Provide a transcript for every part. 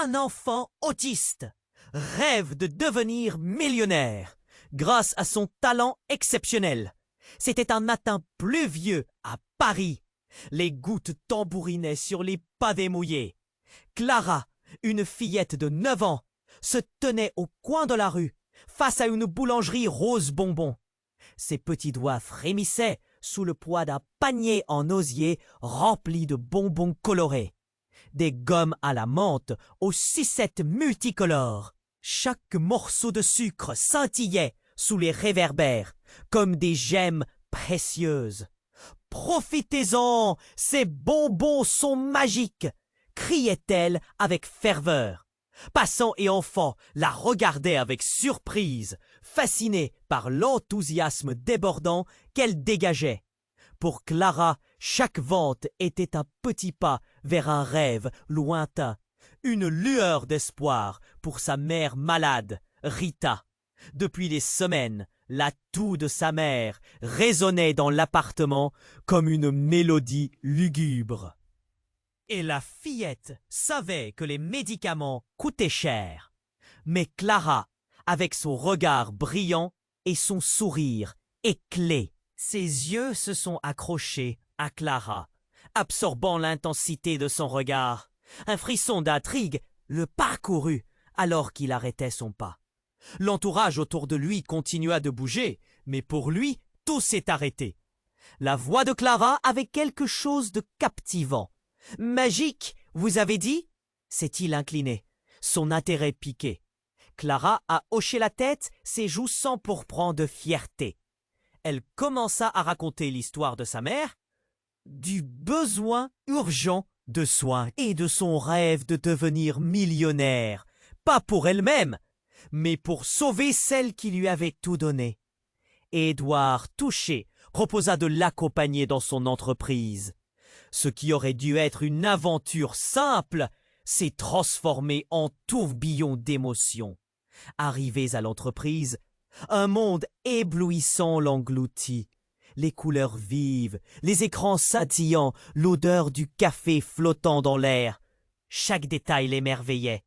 Un enfant autiste rêve de devenir millionnaire grâce à son talent exceptionnel. C'était un matin pluvieux à Paris. Les gouttes tambourinaient sur les pavés mouillés. Clara, une fillette de 9 ans, se tenait au coin de la rue, face à une boulangerie rose bonbon. Ses petits doigts frémissaient sous le poids d'un panier en osier rempli de bonbons colorés. Des gommes à la menthe aux sucettes multicolores. Chaque morceau de sucre scintillait sous les réverbères, comme des gemmes précieuses. « Profitez-en, ces bonbons sont magiques !» criait-elle avec ferveur. Passants et enfants la regardaient avec surprise, fascinés par l'enthousiasme débordant qu'elle dégageait. Pour Clara, chaque vente était un petit pas vers un rêve lointain, une lueur d'espoir pour sa mère malade, Rita. Depuis des semaines, la toux de sa mère résonnait dans l'appartement comme une mélodie lugubre. Et la fillette savait que les médicaments coûtaient cher. Mais Clara, avec son regard brillant et son sourire éclé, ses yeux se sont accrochés à Clara, absorbant l'intensité de son regard. Un frisson d'intrigue le parcourut alors qu'il arrêtait son pas. L'entourage autour de lui continua de bouger, mais pour lui, tout s'est arrêté. La voix de Clara avait quelque chose de captivant. « Magique, vous avez dit ?» s'est-il incliné, son intérêt piqué. Clara a hoché la tête, ses joues s'empourprant de fierté. Elle commença à raconter l'histoire de sa mère, du besoin urgent de soins et de son rêve de devenir millionnaire, pas pour elle-même, mais pour sauver celle qui lui avait tout donné. Édouard, touché, proposa de l'accompagner dans son entreprise. Ce qui aurait dû être une aventure simple s'est transformé en tourbillon d'émotions. Arrivés à l'entreprise, un monde éblouissant l'engloutit. Les couleurs vives, les écrans scintillants, l'odeur du café flottant dans l'air. Chaque détail l'émerveillait.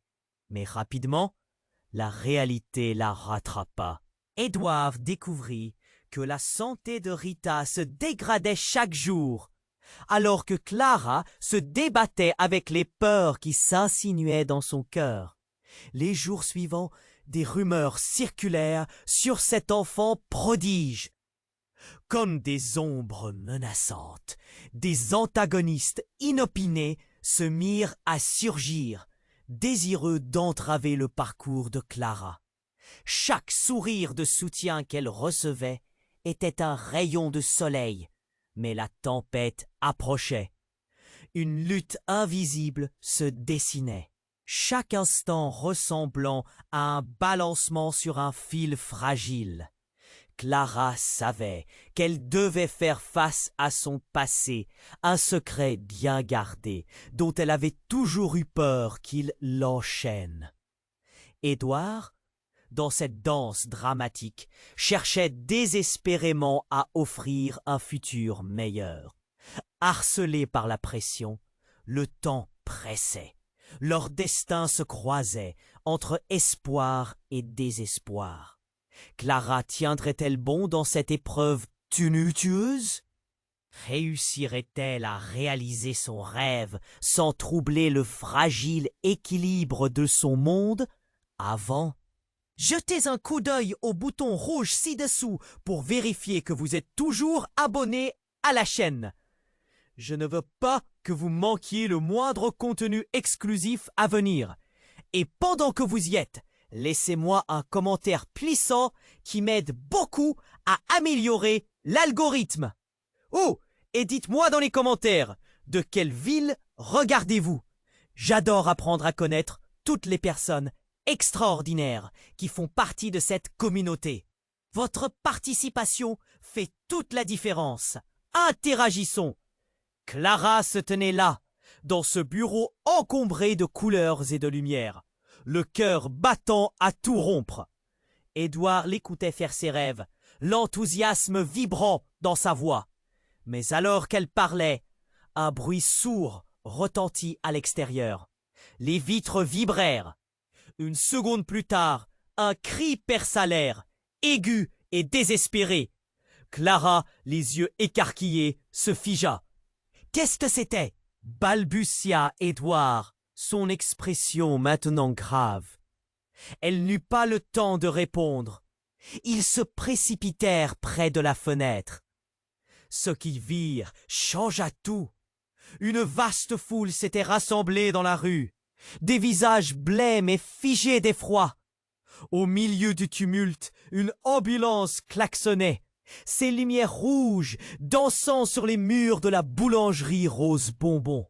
Mais rapidement, la réalité la rattrapa. Édouard découvrit que la santé de Rita se dégradait chaque jour, alors que Clara se débattait avec les peurs qui s'insinuaient dans son cœur. Les jours suivants, des rumeurs circulèrent sur cet enfant prodige. Comme des ombres menaçantes, des antagonistes inopinés se mirent à surgir, désireux d'entraver le parcours de Clara. Chaque sourire de soutien qu'elle recevait était un rayon de soleil, mais la tempête approchait. Une lutte invisible se dessinait, chaque instant ressemblant à un balancement sur un fil fragile. Clara savait qu'elle devait faire face à son passé, un secret bien gardé, dont elle avait toujours eu peur qu'il l'enchaîne. Édouard, dans cette danse dramatique, cherchait désespérément à offrir un futur meilleur. Harcelés par la pression, le temps pressait. Leurs destins se croisaient entre espoir et désespoir. Clara tiendrait-elle bon dans cette épreuve tumultueuse? Réussirait-elle à réaliser son rêve sans troubler le fragile équilibre de son monde avant? Jetez un coup d'œil au bouton rouge ci-dessous pour vérifier que vous êtes toujours abonné à la chaîne. Je ne veux pas que vous manquiez le moindre contenu exclusif à venir. Et pendant que vous y êtes, laissez-moi un commentaire puissant qui m'aide beaucoup à améliorer l'algorithme. Oh, et dites-moi dans les commentaires, de quelle ville regardez-vous? J'adore apprendre à connaître toutes les personnes extraordinaires qui font partie de cette communauté. Votre participation fait toute la différence. Interagissons. Clara se tenait là, dans ce bureau encombré de couleurs et de lumière, le cœur battant à tout rompre. Édouard l'écoutait faire ses rêves, l'enthousiasme vibrant dans sa voix. Mais alors qu'elle parlait, un bruit sourd retentit à l'extérieur. Les vitres vibrèrent. Une seconde plus tard, un cri perça l'air, aigu et désespéré. Clara, les yeux écarquillés, se figea. Qu'est-ce que c'était? Balbutia Édouard, son expression maintenant grave. Elle n'eut pas le temps de répondre. Ils se précipitèrent près de la fenêtre. Ce qu'ils virent changea tout. Une vaste foule s'était rassemblée dans la rue. Des visages blêmes et figés d'effroi. Au milieu du tumulte, une ambulance klaxonnait. Ses lumières rouges dansant sur les murs de la boulangerie Rose Bonbon.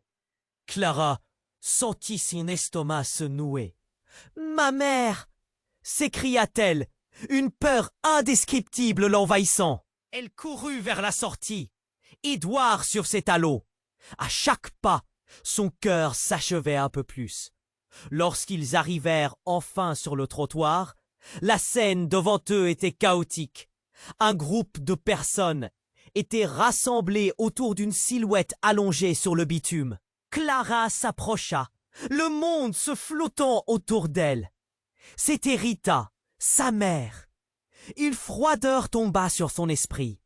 Clara sentit son estomac se nouer. « Ma mère !» s'écria-t-elle, une peur indescriptible l'envahissant. Elle courut vers la sortie. Édouard sur ses talons. À chaque pas, son cœur s'achevait un peu plus. Lorsqu'ils arrivèrent enfin sur le trottoir, la scène devant eux était chaotique. Un groupe de personnes était rassemblé autour d'une silhouette allongée sur le bitume. Clara s'approcha, le monde se flottant autour d'elle. C'était Rita, sa mère. Une froideur tomba sur son esprit,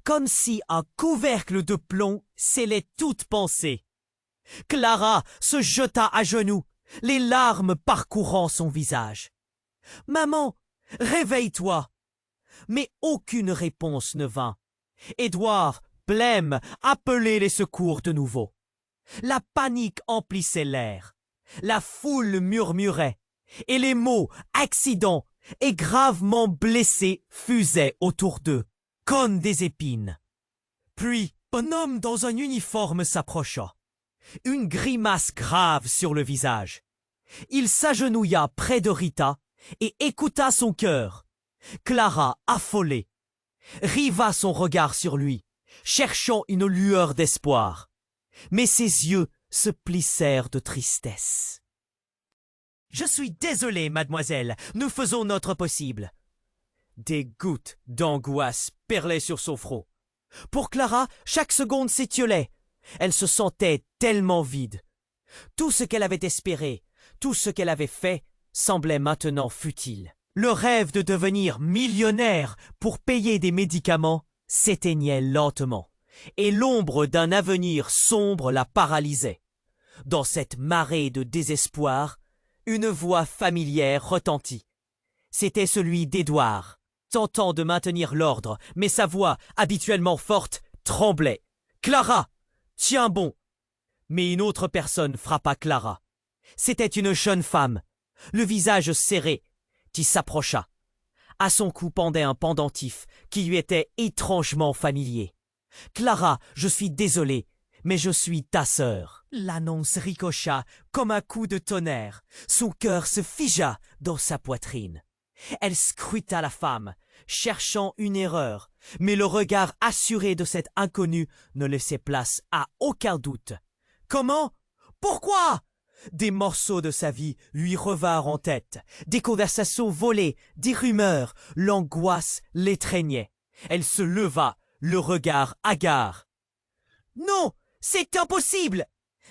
comme si un couvercle de plomb scellait toute pensée. Clara se jeta à genoux, les larmes parcourant son visage. « Maman, réveille-toi !» Mais aucune réponse ne vint. Édouard, blême, appelait les secours de nouveau. La panique emplissait l'air. La foule murmurait, et les mots « accident » et « gravement blessé » fusaient autour d'eux, comme des épines. Puis, un homme dans un uniforme s'approcha, une grimace grave sur le visage. Il s'agenouilla près de Rita et écouta son cœur. Clara, affolée, riva son regard sur lui, cherchant une lueur d'espoir. Mais ses yeux se plissèrent de tristesse. « Je suis désolé, mademoiselle, nous faisons notre possible. » Des gouttes d'angoisse perlaient sur son front. Pour Clara, chaque seconde s'étiolait. Elle se sentait tellement vide. Tout ce qu'elle avait espéré, tout ce qu'elle avait fait, semblait maintenant futile. Le rêve de devenir millionnaire pour payer des médicaments s'éteignait lentement, et l'ombre d'un avenir sombre la paralysait. Dans cette marée de désespoir, une voix familière retentit. C'était celui d'Édouard, tentant de maintenir l'ordre, mais sa voix, habituellement forte, tremblait. « Clara, tiens bon !» Mais une autre personne frappa Clara. C'était une jeune femme, le visage serré, qui s'approcha. À son cou pendait un pendentif qui lui était étrangement familier. « Clara, je suis désolé, mais je suis ta sœur. » L'annonce ricocha comme un coup de tonnerre. Son cœur se figea dans sa poitrine. Elle scruta la femme, cherchant une erreur, mais le regard assuré de cet inconnu ne laissait place à aucun doute. « Comment? Pourquoi ?» Des morceaux de sa vie lui revinrent en tête, des conversations volées, des rumeurs, l'angoisse l'étreignait. Elle se leva, le regard hagard. « Non, c'est impossible !»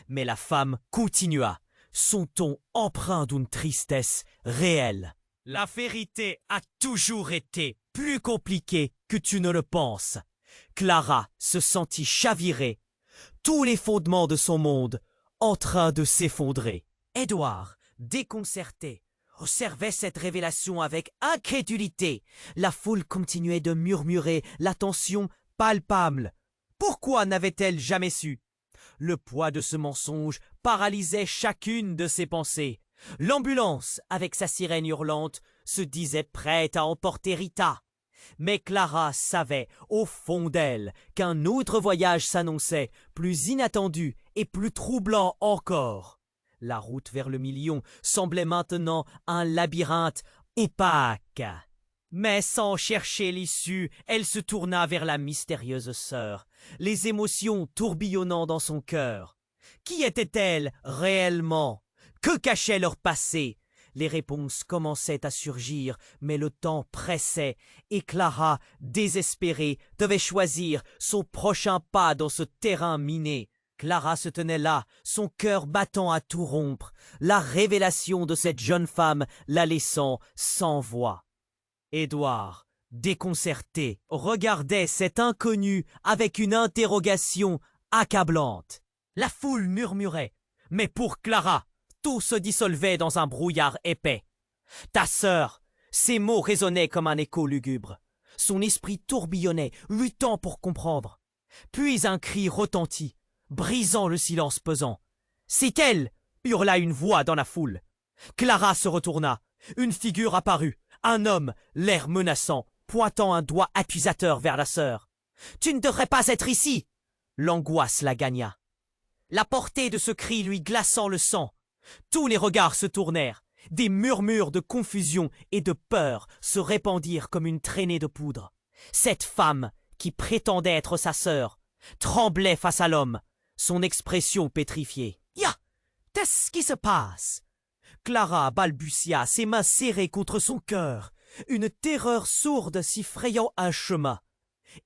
Mais la femme continua, son ton empreint d'une tristesse réelle. « La vérité a toujours été plus compliquée que tu ne le penses. » Clara se sentit chavirer, tous les fondements de son monde en train de s'effondrer. Édouard, déconcerté, observait cette révélation avec incrédulité. La foule continuait de murmurer, la tension palpable. Pourquoi n'avait-elle jamais su? Le poids de ce mensonge paralysait chacune de ses pensées. L'ambulance, avec sa sirène hurlante, se disait prête à emporter Rita. Mais Clara savait, au fond d'elle, qu'un autre voyage s'annonçait, plus inattendu et plus troublant encore. La route vers le million semblait maintenant un labyrinthe opaque. Mais sans chercher l'issue, elle se tourna vers la mystérieuse sœur, les émotions tourbillonnant dans son cœur. Qui était-elle réellement? Que cachait leur passé? Les réponses commençaient à surgir, mais le temps pressait, et Clara, désespérée, devait choisir son prochain pas dans ce terrain miné. Clara se tenait là, son cœur battant à tout rompre, la révélation de cette jeune femme la laissant sans voix. Édouard, déconcerté, regardait cet inconnu avec une interrogation accablante. La foule murmurait, mais pour Clara, tout se dissolvait dans un brouillard épais. « Ta sœur !» Ces mots résonnaient comme un écho lugubre. Son esprit tourbillonnait, luttant pour comprendre. Puis un cri retentit, brisant le silence pesant. « C'est elle !» hurla une voix dans la foule. Clara se retourna. Une figure apparut, un homme, l'air menaçant, pointant un doigt accusateur vers la sœur. « Tu ne devrais pas être ici !» L'angoisse la gagna. La portée de ce cri lui glaçant le sang. Tous les regards se tournèrent. Des murmures de confusion et de peur se répandirent comme une traînée de poudre. Cette femme, qui prétendait être sa sœur, tremblait face à l'homme, son expression pétrifiée. « Ya! Qu'est-ce qui se passe ?» Clara balbutia, ses mains serrées contre son cœur, une terreur sourde s'y frayant un chemin.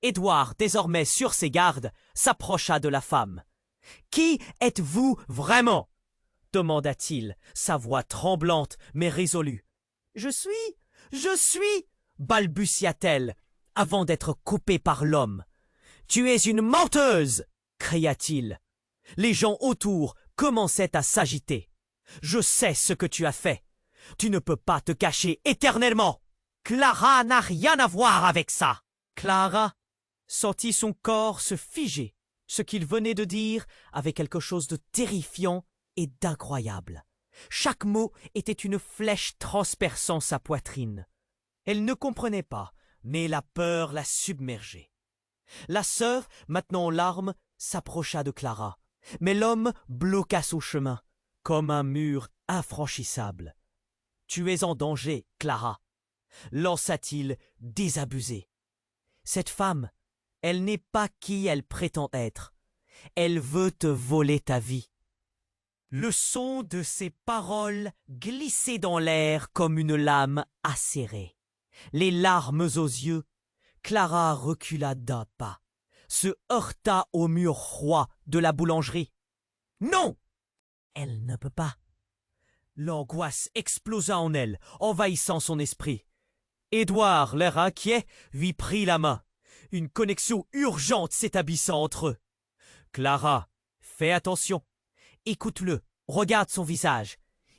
Édouard, désormais sur ses gardes, s'approcha de la femme. « Qui êtes-vous vraiment ?» demanda-t-il, sa voix tremblante mais résolue. « Je suis balbutia-t-elle, avant d'être coupée par l'homme. « Tu es une menteuse !» cria-t-il. Les gens autour commençaient à s'agiter. « Je sais ce que tu as fait. Tu ne peux pas te cacher éternellement. Clara n'a rien à voir avec ça. » Clara sentit son corps se figer. Ce qu'il venait de dire avait quelque chose de terrifiant et d'incroyable. Chaque mot était une flèche transperçant sa poitrine. Elle ne comprenait pas, mais la peur la submergeait. La sœur, maintenant en larmes, s'approcha de Clara, mais l'homme bloqua son chemin, comme un mur infranchissable. « Tu es en danger, Clara !» lança-t-il, désabusé. « Cette femme, elle n'est pas qui elle prétend être. Elle veut te voler ta vie. » Le son de ses paroles glissait dans l'air comme une lame acérée. Les larmes aux yeux, Clara recula d'un pas, se heurta au mur froid de la boulangerie. « Non ! Elle ne peut pas. » L'angoisse explosa en elle, envahissant son esprit. Édouard, l'air inquiet, lui prit la main. Une connexion urgente s'établissant entre eux. « Clara, fais attention. Écoute-le, regarde son visage.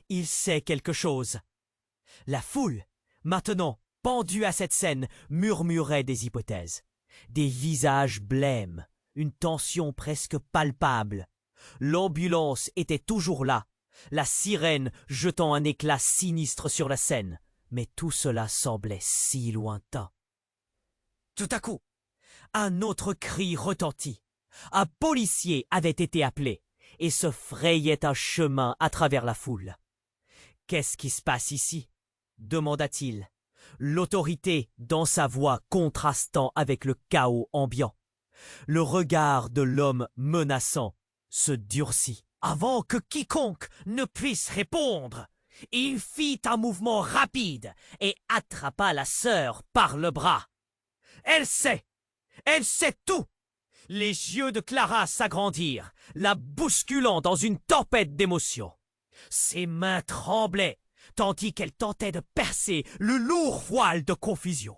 Il sait quelque chose. » La foule, maintenant pendue à cette scène, murmurait des hypothèses. Des visages blêmes, une tension presque palpable. L'ambulance était toujours là, la sirène jetant un éclat sinistre sur la scène. Mais tout cela semblait si lointain. Tout à coup, un autre cri retentit. Un policier avait été appelé et se frayait un chemin à travers la foule. « Qu'est-ce qui se passe ici ?» demanda-t-il, l'autorité dans sa voix contrastant avec le chaos ambiant. Le regard de l'homme menaçant se durcit. Avant que quiconque ne puisse répondre, il fit un mouvement rapide et attrapa la sœur par le bras. Elle sait tout. Les yeux de Clara s'agrandirent, la bousculant dans une tempête d'émotions. Ses mains tremblaient, tandis qu'elle tentait de percer le lourd voile de confusion.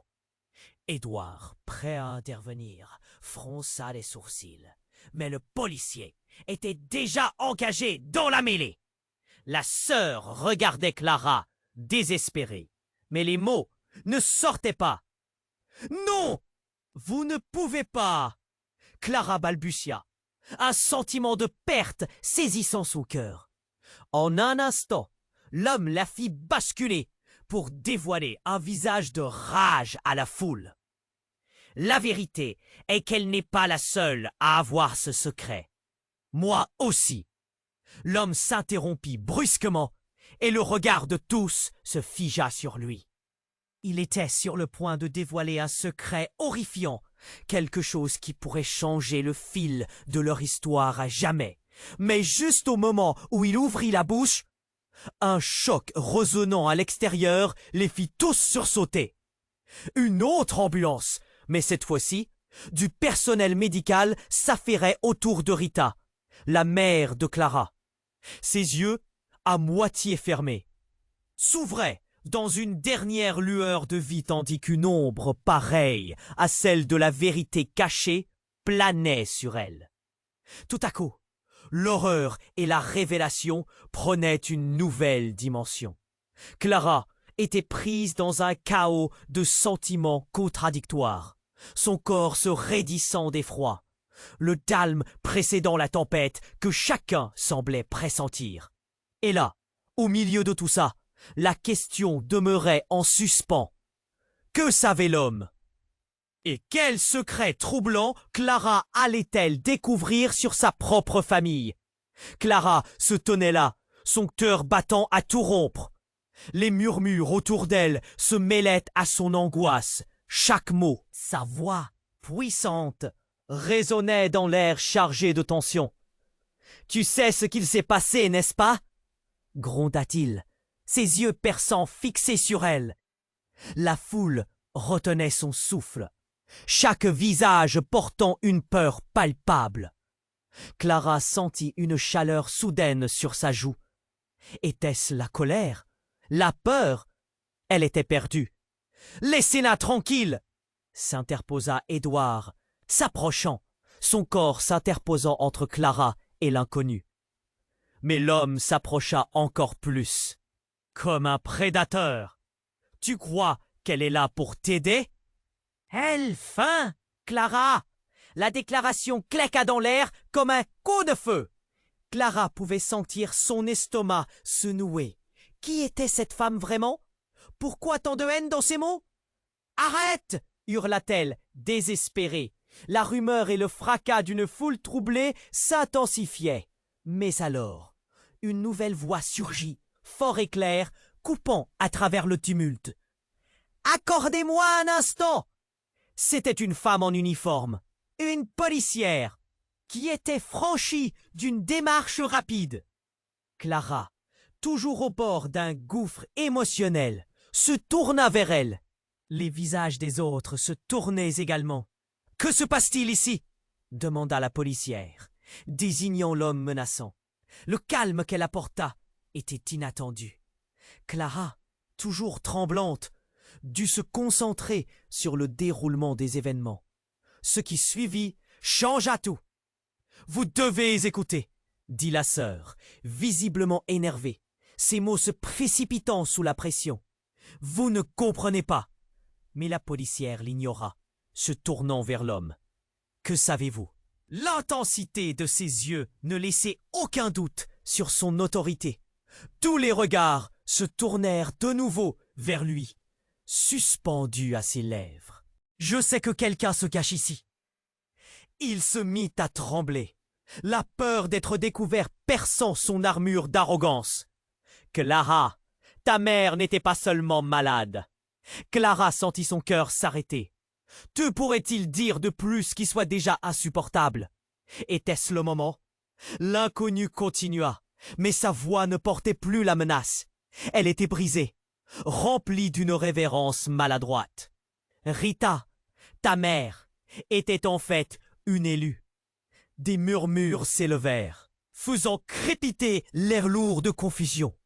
Édouard, prêt à intervenir, fronça les sourcils, mais le policier était déjà engagé dans la mêlée. La sœur regardait Clara, désespérée, mais les mots ne sortaient pas. « Non, vous ne pouvez pas !» Clara balbutia, un sentiment de perte saisissant son cœur. En un instant, l'homme la fit basculer pour dévoiler un visage de rage à la foule. La vérité est qu'elle n'est pas la seule à avoir ce secret. Moi aussi. L'homme s'interrompit brusquement et le regard de tous se figea sur lui. Il était sur le point de dévoiler un secret horrifiant, quelque chose qui pourrait changer le fil de leur histoire à jamais. Mais juste au moment où il ouvrit la bouche, un choc résonnant à l'extérieur les fit tous sursauter. Une autre ambulance, mais cette fois-ci, du personnel médical s'affairait autour de Rita. la mère de Clara. Ses yeux, à moitié fermés, s'ouvraient dans une dernière lueur de vie tandis qu'une ombre pareille à celle de la vérité cachée planait sur elle. Tout à coup, l'horreur et la révélation prenaient une nouvelle dimension. Clara était prise dans un chaos de sentiments contradictoires, son corps se raidissant d'effroi, le calme précédant la tempête que chacun semblait pressentir. Et là, au milieu de tout ça, la question demeurait en suspens. Que savait l'homme? Et quel secret troublant Clara allait-elle découvrir sur sa propre famille? Clara se tenait là, son cœur battant à tout rompre. Les murmures autour d'elle se mêlaient à son angoisse. Chaque mot, sa voix puissante, résonnait dans l'air chargé de tension. « Tu sais ce qu'il s'est passé, n'est-ce pas » gronda-t-il, ses yeux perçants fixés sur elle. La foule retenait son souffle, chaque visage portant une peur palpable. Clara sentit une chaleur soudaine sur sa joue. Était-ce la colère? La peur? Elle était perdue. « Laissez-la tranquille !» s'interposa Édouard, s'approchant, son corps s'interposant entre Clara et l'inconnu. Mais l'homme s'approcha encore plus. Comme un prédateur. « Tu crois qu'elle est là pour t'aider ?»« Elle feint, Clara !» La déclaration claqua dans l'air comme un coup de feu. Clara pouvait sentir son estomac se nouer. Qui était cette femme vraiment? Pourquoi tant de haine dans ses mots? « Arrête !» hurla-t-elle, désespérée. La rumeur et le fracas d'une foule troublée s'intensifiaient. Mais alors, une nouvelle voix surgit, fort et claire, coupant à travers le tumulte. « Accordez-moi un instant !» C'était une femme en uniforme, une policière, qui était franchie d'une démarche rapide. Clara, toujours au bord d'un gouffre émotionnel, se tourna vers elle. Les visages des autres se tournaient également. « Que se passe-t-il ici » demanda la policière, désignant l'homme menaçant. Le calme qu'elle apporta était inattendu. Clara, toujours tremblante, dut se concentrer sur le déroulement des événements. Ce qui suivit changea tout. « Vous devez écouter » dit la sœur, visiblement énervée, ses mots se précipitant sous la pression. « Vous ne comprenez pas » Mais la policière l'ignora, se tournant vers l'homme. « Que savez-vous » L'intensité de ses yeux ne laissait aucun doute sur son autorité. Tous les regards se tournèrent de nouveau vers lui, suspendus à ses lèvres. « Je sais que quelqu'un se cache ici. » Il se mit à trembler, la peur d'être découvert perçant son armure d'arrogance. « Clara, ta mère n'était pas seulement malade. » Clara sentit son cœur s'arrêter. Que pourrait-il dire de plus qui soit déjà insupportable? Était-ce le moment? L'inconnu continua, mais sa voix ne portait plus la menace. Elle était brisée, remplie d'une révérence maladroite. Rita, ta mère, était en fait une élue. Des murmures s'élevèrent, faisant crépiter l'air lourd de confusion.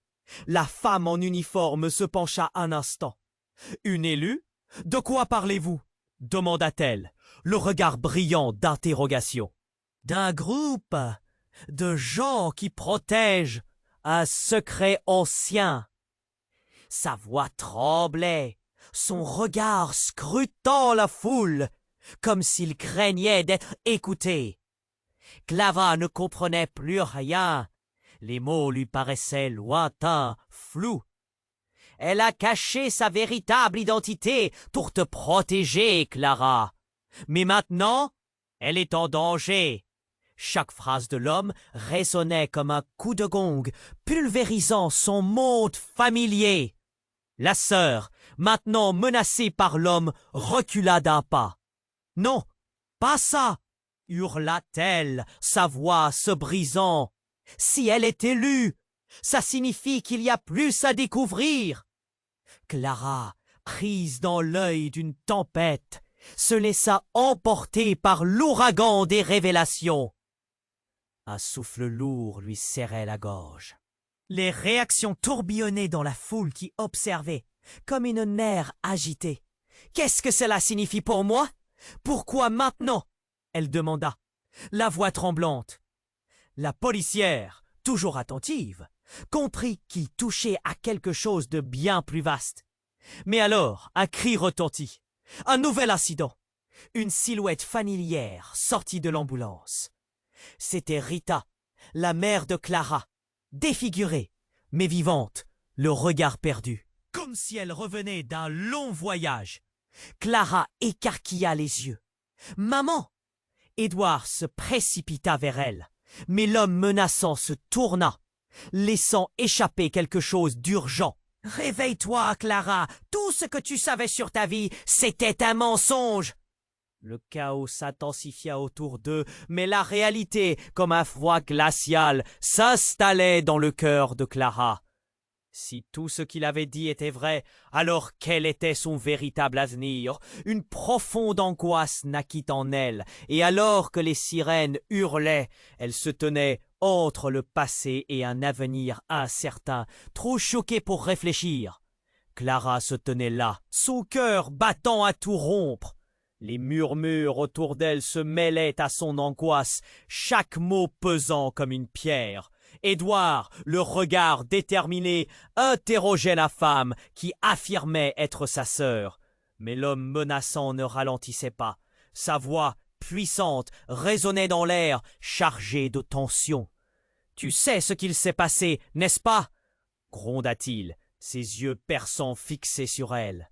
La femme en uniforme se pencha un instant. « Une élue? De quoi parlez-vous » demanda-t-elle, le regard brillant d'interrogation. « D'un groupe de gens qui protègent un secret ancien. » Sa voix tremblait, son regard scrutant la foule, comme s'il craignait d'être écouté. Clara ne comprenait plus rien. Les mots lui paraissaient lointains, flous. Elle a caché sa véritable identité pour te protéger, Clara. Mais maintenant, elle est en danger. Chaque phrase de l'homme résonnait comme un coup de gong, pulvérisant son monde familier. La sœur, maintenant menacée par l'homme, recula d'un pas. « Non, pas ça !» hurla-t-elle, sa voix se brisant. « Si elle est élue, ça signifie qu'il y a plus à découvrir. » Clara, prise dans l'œil d'une tempête, se laissa emporter par l'ouragan des révélations. Un souffle lourd lui serrait la gorge. Les réactions tourbillonnaient dans la foule qui observait, comme une nerf agitée. « Qu'est-ce que cela signifie pour moi? Pourquoi maintenant ?» elle demanda, la voix tremblante. La policière, toujours attentive, comprit qu'il touchait à quelque chose de bien plus vaste. Mais alors, un cri retentit. Un nouvel incident. Une silhouette familière sortit de l'ambulance. C'était Rita, la mère de Clara, défigurée, mais vivante, le regard perdu, comme si elle revenait d'un long voyage. Clara écarquilla les yeux. « Maman !» Édouard se précipita vers elle, mais l'homme menaçant se tourna, laissant échapper quelque chose d'urgent. « Réveille-toi, Clara! Tout ce que tu savais sur ta vie, c'était un mensonge !» Le chaos s'intensifia autour d'eux, mais la réalité, comme un froid glacial, s'installait dans le cœur de Clara. Si tout ce qu'il avait dit était vrai, alors quel était son véritable avenir? Une profonde angoisse naquit en elle, et alors que les sirènes hurlaient, elle se tenait entre le passé et un avenir incertain, trop choquée pour réfléchir. Clara se tenait là, son cœur battant à tout rompre. Les murmures autour d'elle se mêlaient à son angoisse, chaque mot pesant comme une pierre. Édouard, le regard déterminé, interrogeait la femme qui affirmait être sa sœur. Mais l'homme menaçant ne ralentissait pas. Sa voix, puissante, résonnait dans l'air, chargée de tension. « Tu sais ce qu'il s'est passé, n'est-ce pas ?» gronda-t-il, ses yeux perçants fixés sur elle.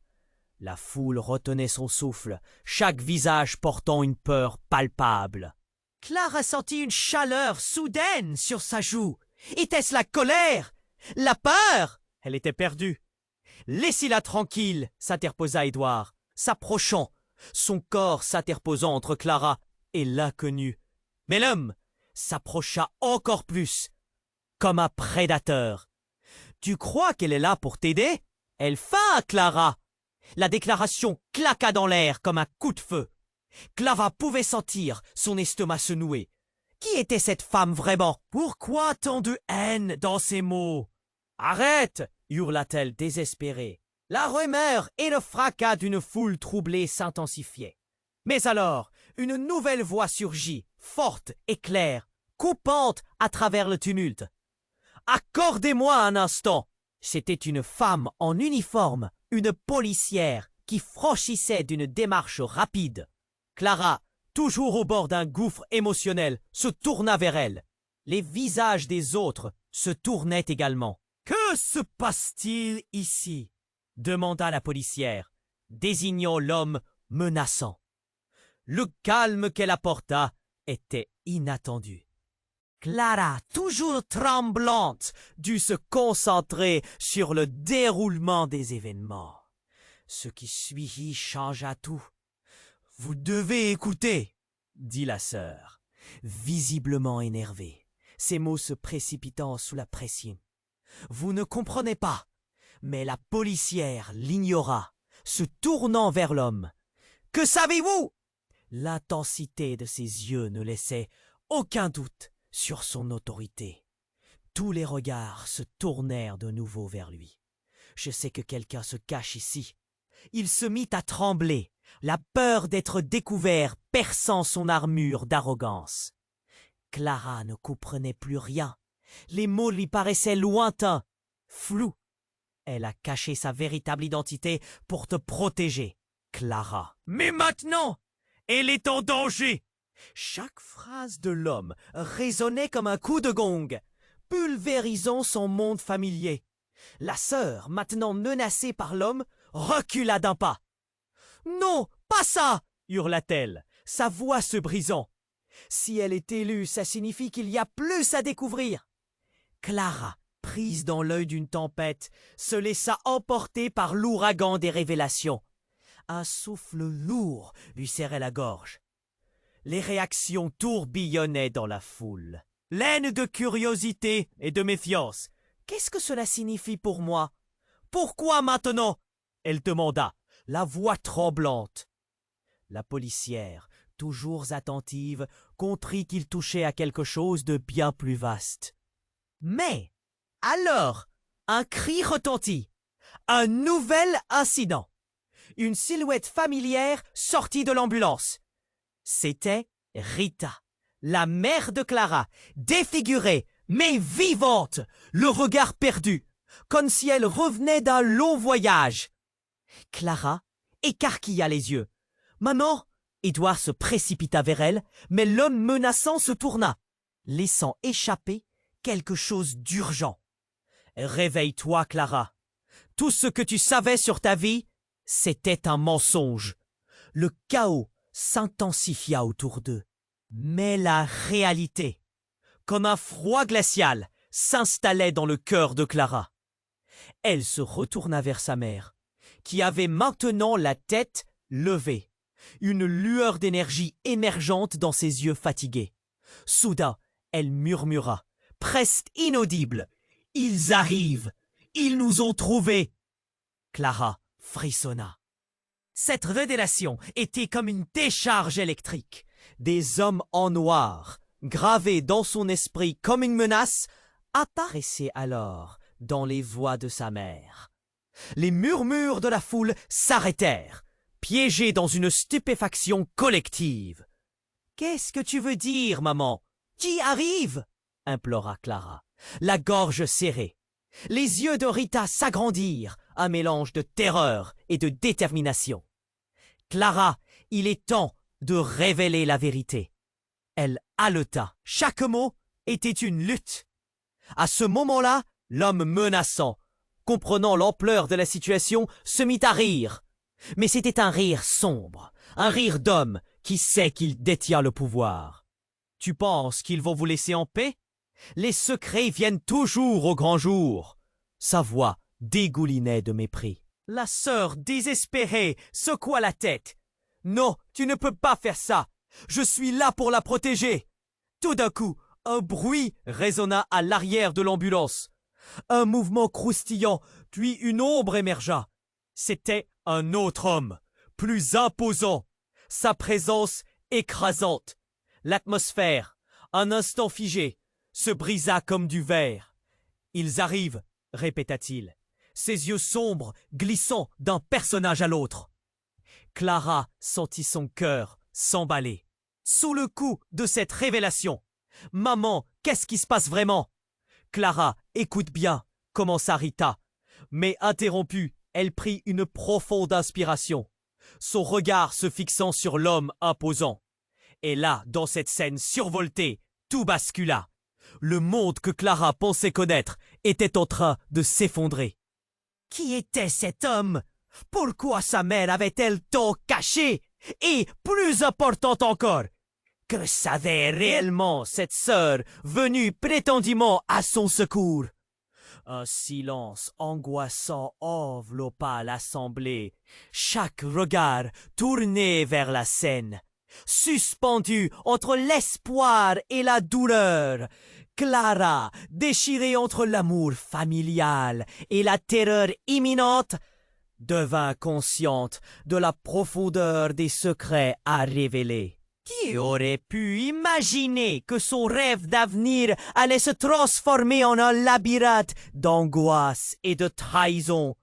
La foule retenait son souffle, chaque visage portant une peur palpable. Clara sentit une chaleur soudaine sur sa joue. Était-ce la colère? La peur? Elle était perdue. « Laissez-la tranquille, » s'interposa Édouard, s'approchant, son corps s'interposant entre Clara et l'inconnu. Mais l'homme s'approcha encore plus, comme un prédateur. « Tu crois qu'elle est là pour t'aider? Elle feint, Clara !» La déclaration claqua dans l'air comme un coup de feu. Clara pouvait sentir son estomac se nouer. Qui était cette femme vraiment? Pourquoi tant de haine dans ses mots? « Arrête !» hurla-t-elle désespérée. La rumeur et le fracas d'une foule troublée s'intensifiaient. Mais alors, une nouvelle voix surgit, forte et claire, coupante à travers le tumulte. « Accordez-moi un instant !» C'était une femme en uniforme, une policière qui franchissait d'une démarche rapide. Clara, toujours au bord d'un gouffre émotionnel, se tourna vers elle. Les visages des autres se tournaient également. « Que se passe-t-il ici ?» demanda la policière, désignant l'homme menaçant. Le calme qu'elle apporta était inattendu. Clara, toujours tremblante, dut se concentrer sur le déroulement des événements. Ce qui suivit changea tout. « Vous devez écouter, » dit la sœur, visiblement énervée, ses mots se précipitant sous la pression. « Vous ne comprenez pas. » Mais la policière l'ignora, se tournant vers l'homme. « Que savez-vous » L'intensité de ses yeux ne laissait aucun doute sur son autorité. Tous les regards se tournèrent de nouveau vers lui. « Je sais que quelqu'un se cache ici. » Il se mit à trembler, la peur d'être découvert perçant son armure d'arrogance. Clara ne comprenait plus rien. Les mots lui paraissaient lointains, flous. Elle a caché sa véritable identité pour te protéger, Clara. « Mais maintenant, elle est en danger !» Chaque phrase de l'homme résonnait comme un coup de gong, pulvérisant son monde familier. La sœur, maintenant menacée par l'homme, recula d'un pas. « Non, pas ça !» hurla-t-elle, sa voix se brisant. « Si elle est élue, ça signifie qu'il y a plus à découvrir. » Clara, prise dans l'œil d'une tempête, se laissa emporter par l'ouragan des révélations. Un souffle lourd lui serrait la gorge. Les réactions tourbillonnaient dans la foule. L'aine de curiosité et de méfiance. « Qu'est-ce que cela signifie pour moi? Pourquoi maintenant ?» elle demanda, la voix tremblante. La policière, toujours attentive, comprit qu'il touchait à quelque chose de bien plus vaste. Mais, alors, un cri retentit. Un nouvel incident. Une silhouette familière sortit de l'ambulance. C'était Rita, la mère de Clara, défigurée, mais vivante, le regard perdu, comme si elle revenait d'un long voyage. Clara écarquilla les yeux. « Maman !» Édouard se précipita vers elle, mais l'homme menaçant se tourna, laissant échapper quelque chose d'urgent. « Réveille-toi, Clara. Tout ce que tu savais sur ta vie, c'était un mensonge. » Le chaos s'intensifia autour d'eux. Mais la réalité, comme un froid glacial, s'installait dans le cœur de Clara. Elle se retourna vers sa mère, qui avait maintenant la tête levée, une lueur d'énergie émergente dans ses yeux fatigués. Soudain, elle murmura, presque inaudible, « Ils arrivent! Ils nous ont trouvés !» Clara frissonna. Cette révélation était comme une décharge électrique. Des hommes en noir, gravés dans son esprit comme une menace, apparaissaient alors dans les voix de sa mère. Les murmures de la foule s'arrêtèrent, piégés dans une stupéfaction collective. « Qu'est-ce que tu veux dire, maman? Qui arrive ?» implora Clara, la gorge serrée. Les yeux de Rita s'agrandirent, un mélange de terreur et de détermination. « Clara, il est temps de révéler la vérité. » Elle haleta. Chaque mot était une lutte. À ce moment-là, l'homme menaçant, comprenant l'ampleur de la situation, se mit à rire. Mais c'était un rire sombre, un rire d'homme qui sait qu'il détient le pouvoir. « Tu penses qu'ils vont vous laisser en paix? Les secrets viennent toujours au grand jour. » Sa voix dégoulinait de mépris. La sœur, désespérée, secoua la tête. « Non, tu ne peux pas faire ça. Je suis là pour la protéger. » Tout d'un coup, un bruit résonna à l'arrière de l'ambulance. Un mouvement croustillant, puis une ombre émergea. C'était un autre homme, plus imposant, sa présence écrasante. L'atmosphère, un instant figée, se brisa comme du verre. « Ils arrivent !» répéta-t-il, ses yeux sombres glissant d'un personnage à l'autre. Clara sentit son cœur s'emballer. Sous le coup de cette révélation, « Maman, qu'est-ce qui se passe vraiment ?»« Clara, écoute bien, » commença Rita. Mais interrompue, elle prit une profonde inspiration, son regard se fixant sur l'homme imposant. Et là, dans cette scène survoltée, tout bascula. Le monde que Clara pensait connaître était en train de s'effondrer. Qui était cet homme? Pourquoi sa mère avait-elle tant caché? Et, plus important encore, que savait réellement cette sœur venue prétendument à son secours? Un silence angoissant enveloppa l'assemblée, chaque regard tourné vers la scène. Suspendue entre l'espoir et la douleur, Clara, déchirée entre l'amour familial et la terreur imminente, devint consciente de la profondeur des secrets à révéler. Qui aurait pu imaginer que son rêve d'avenir allait se transformer en un labyrinthe d'angoisse et de trahison?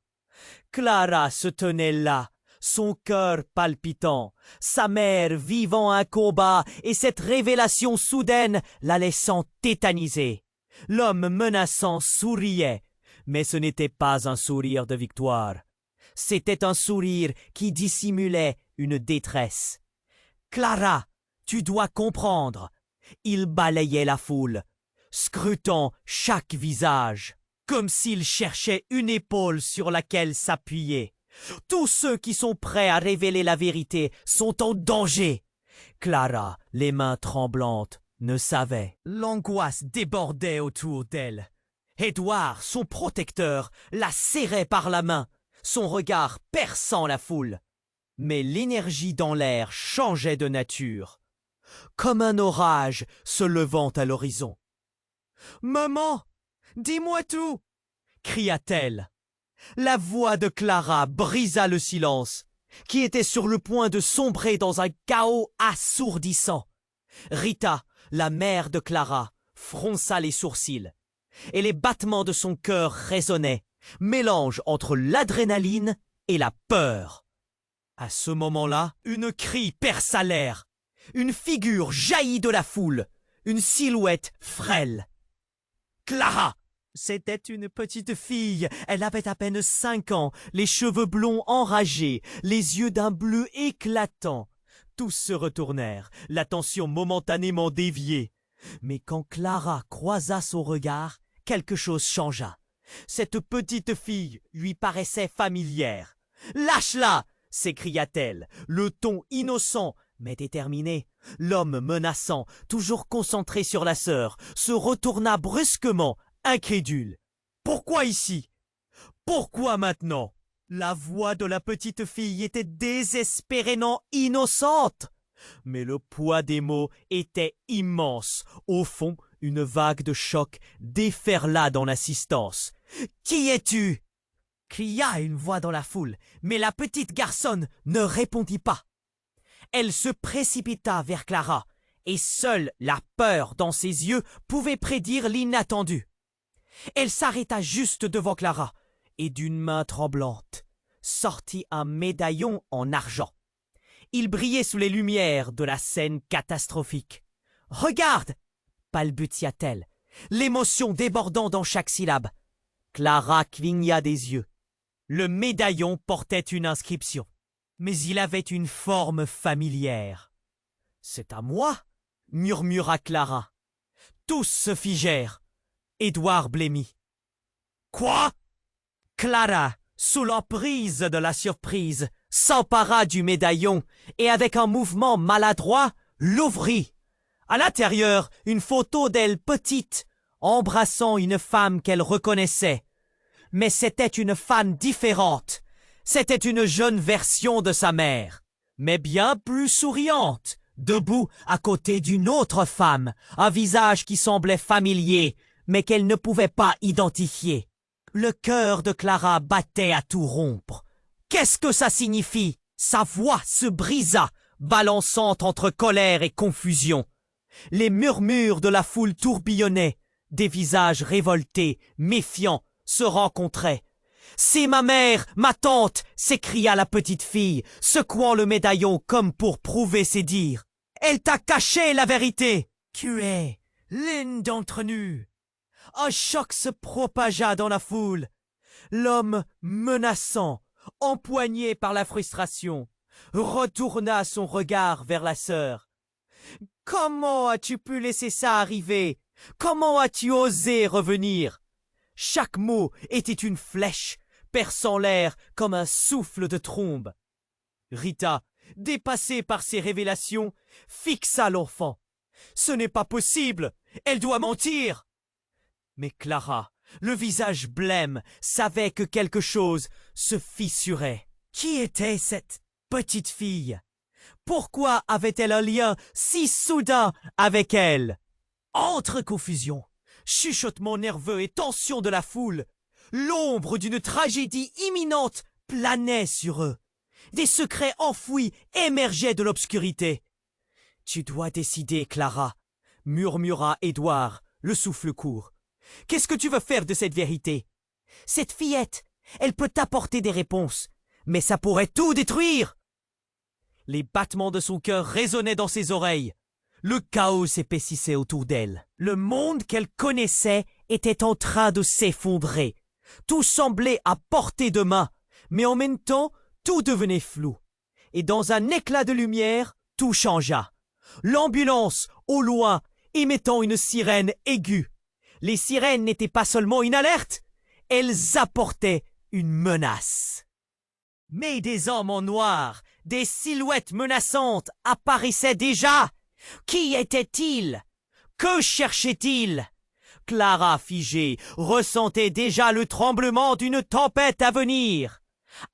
Clara se tenait là, son cœur palpitant, sa mère vivant un combat et cette révélation soudaine la laissant tétaniser. L'homme menaçant souriait, mais ce n'était pas un sourire de victoire. C'était un sourire qui dissimulait une détresse. « Clara, tu dois comprendre !» Il balayait la foule, scrutant chaque visage, comme s'il cherchait une épaule sur laquelle s'appuyer. Tous ceux qui sont prêts à révéler la vérité sont en danger. Clara, les mains tremblantes, ne savait. L'angoisse débordait autour d'elle. Édouard, son protecteur, la serrait par la main, son regard perçant la foule. Mais l'énergie dans l'air changeait de nature, comme un orage se levant à l'horizon. « Maman, dis-moi tout !» cria-t-elle. La voix de Clara brisa le silence. qui était sur le point de sombrer dans un chaos assourdissant. Rita, la mère de Clara, fronça les sourcils, et les battements de son cœur résonnaient, mélange entre l'adrénaline et la peur. À ce moment-là, une crie perça l'air. Une figure jaillit de la foule, une silhouette frêle. Clara! C'était une petite fille. Elle avait à peine 5 ans, les cheveux blonds enragés, les yeux d'un bleu éclatant. Tous se retournèrent, l'attention momentanément déviée. Mais quand Clara croisa son regard, quelque chose changea. Cette petite fille lui paraissait familière. « Lâche-la !» s'écria-t-elle, le ton innocent mais déterminé. L'homme menaçant, toujours concentré sur la sœur, se retourna brusquement, incrédule. « Pourquoi ici? Pourquoi maintenant ?» La voix de la petite fille était désespérément innocente. Mais le poids des mots était immense. Au fond, une vague de choc déferla dans l'assistance. « Qui es-tu » cria une voix dans la foule, mais la petite garçonne ne répondit pas. Elle se précipita vers Clara, et seule la peur dans ses yeux pouvait prédire l'inattendu. Elle s'arrêta juste devant Clara, et d'une main tremblante sortit un médaillon en argent. Il brillait sous les lumières de la scène catastrophique. « Regarde !» balbutia-t-elle, l'émotion débordant dans chaque syllabe. Clara cligna des yeux. Le médaillon portait une inscription, mais il avait une forme familière. « C'est à moi !» murmura Clara. Tous se figèrent. Édouard blêmit. « Quoi ?» Clara, sous l'emprise de la surprise, s'empara du médaillon et avec un mouvement maladroit, l'ouvrit. À l'intérieur, une photo d'elle petite, embrassant une femme qu'elle reconnaissait. Mais c'était une femme différente. C'était une jeune version de sa mère, mais bien plus souriante, debout à côté d'une autre femme, un visage qui semblait familier, mais qu'elle ne pouvait pas identifier. Le cœur de Clara battait à tout rompre. Qu'est-ce que ça signifie? Sa voix se brisa, balançant entre colère et confusion. Les murmures de la foule tourbillonnaient, des visages révoltés, méfiants, se rencontraient. « C'est ma mère, ma tante !» s'écria la petite fille, secouant le médaillon comme pour prouver ses dires. « Elle t'a caché la vérité !»« Tu es l'une d'entre nous !» Un choc se propagea dans la foule. L'homme menaçant, empoigné par la frustration, retourna son regard vers la sœur. « Comment as-tu pu laisser ça arriver? Comment as-tu osé revenir ?» Chaque mot était une flèche, perçant l'air comme un souffle de trombe. Rita, dépassée par ces révélations, fixa l'enfant. « Ce n'est pas possible! Elle doit mentir !» Mais Clara, le visage blême, savait que quelque chose se fissurait. Qui était cette petite fille? Pourquoi avait-elle un lien si soudain avec elle? Entre confusion, chuchotements nerveux et tension de la foule, l'ombre d'une tragédie imminente planait sur eux. Des secrets enfouis émergeaient de l'obscurité. « Tu dois décider, Clara, » murmura Édouard, le souffle court. « Qu'est-ce que tu veux faire de cette vérité? Cette fillette, elle peut t'apporter des réponses, mais ça pourrait tout détruire !» Les battements de son cœur résonnaient dans ses oreilles. Le chaos s'épaississait autour d'elle. Le monde qu'elle connaissait était en train de s'effondrer. Tout semblait à portée de main, mais en même temps, tout devenait flou. Et dans un éclat de lumière, tout changea. L'ambulance, au loin, émettant une sirène aiguë. Les sirènes n'étaient pas seulement une alerte, elles apportaient une menace. Mais des hommes en noir, des silhouettes menaçantes apparaissaient déjà. Qui étaient-ils? Que cherchaient-ils? Clara, figée, ressentait déjà le tremblement d'une tempête à venir.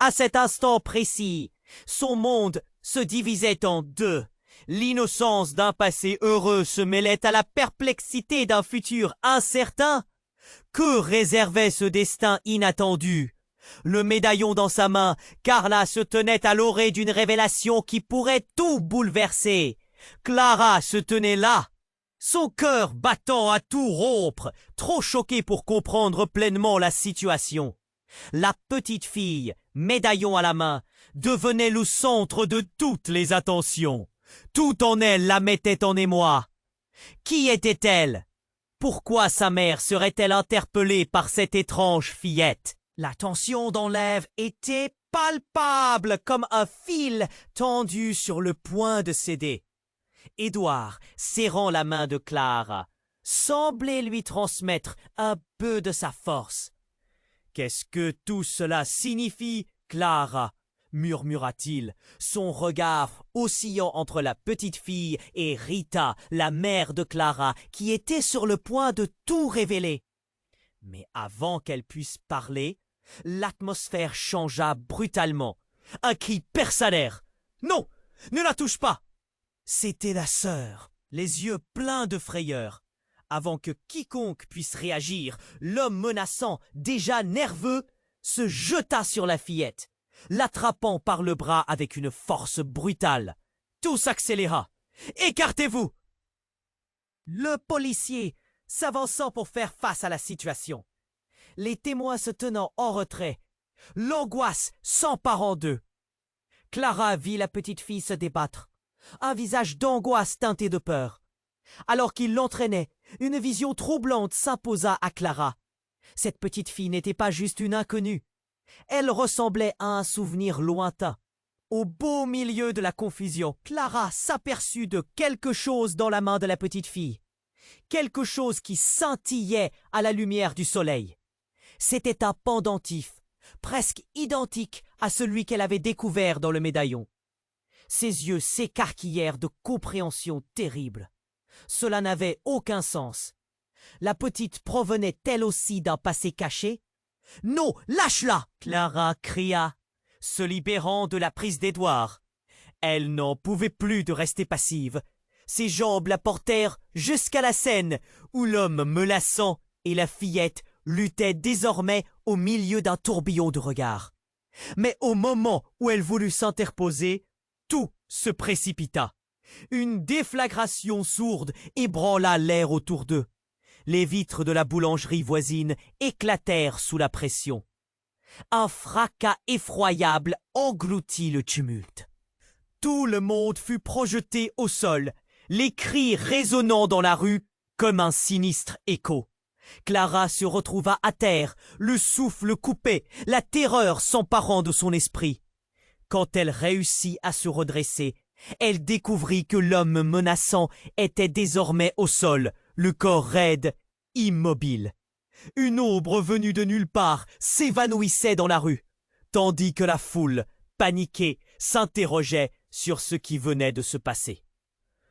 À cet instant précis, son monde se divisait en deux. L'innocence d'un passé heureux se mêlait à la perplexité d'un futur incertain. Que réservait ce destin inattendu? Le médaillon dans sa main, Carla se tenait à l'orée d'une révélation qui pourrait tout bouleverser. Clara se tenait là, son cœur battant à tout rompre, trop choquée pour comprendre pleinement la situation. La petite fille, médaillon à la main, devenait le centre de toutes les attentions. Tout en elle la mettait en émoi. Qui était-elle? Pourquoi sa mère serait-elle interpellée par cette étrange fillette? La tension dans l'Ève était palpable comme un fil tendu sur le point de céder. Édouard, serrant la main de Clara, semblait lui transmettre un peu de sa force. « Qu'est-ce que tout cela signifie, Clara ?» murmura-t-il, son regard oscillant entre la petite fille et Rita, la mère de Clara, qui était sur le point de tout révéler. Mais avant qu'elle puisse parler, l'atmosphère changea brutalement. Un cri perça l'air. « Non, ne la touche pas !» C'était la sœur, les yeux pleins de frayeur. Avant que quiconque puisse réagir, l'homme menaçant, déjà nerveux, se jeta sur la fillette, l'attrapant par le bras avec une force brutale. Tout s'accéléra. « Écartez-vous !» Le policier s'avançant pour faire face à la situation. Les témoins se tenant en retrait. L'angoisse s'emparant d'eux. Clara vit la petite fille se débattre, un visage d'angoisse teinté de peur. Alors qu'il l'entraînait, une vision troublante s'imposa à Clara. Cette petite fille n'était pas juste une inconnue. Elle ressemblait à un souvenir lointain. Au beau milieu de la confusion, Clara s'aperçut de quelque chose dans la main de la petite fille. Quelque chose qui scintillait à la lumière du soleil. C'était un pendentif, presque identique à celui qu'elle avait découvert dans le médaillon. Ses yeux s'écarquillèrent de compréhension terrible. Cela n'avait aucun sens. La petite provenait elle aussi d'un passé caché? « Non, lâche-la » Clara cria, se libérant de la prise d'Édouard. Elle n'en pouvait plus de rester passive. Ses jambes la portèrent jusqu'à la scène, où l'homme menaçant et la fillette luttaient désormais au milieu d'un tourbillon de regards. Mais au moment où elle voulut s'interposer, tout se précipita. Une déflagration sourde ébranla l'air autour d'eux. Les vitres de la boulangerie voisine éclatèrent sous la pression. Un fracas effroyable engloutit le tumulte. Tout le monde fut projeté au sol, les cris résonnant dans la rue comme un sinistre écho. Clara se retrouva à terre, le souffle coupé, la terreur s'emparant de son esprit. Quand elle réussit à se redresser, elle découvrit que l'homme menaçant était désormais au sol, le corps raide, immobile. Une ombre venue de nulle part s'évanouissait dans la rue, tandis que la foule, paniquée, s'interrogeait sur ce qui venait de se passer.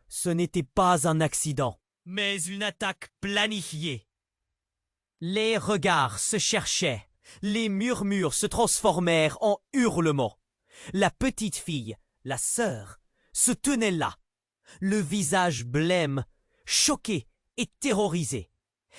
Ce n'était pas un accident, mais une attaque planifiée. Les regards se cherchaient, les murmures se transformèrent en hurlements. La petite fille, la sœur, se tenait là, le visage blême, choqué et terrorisé.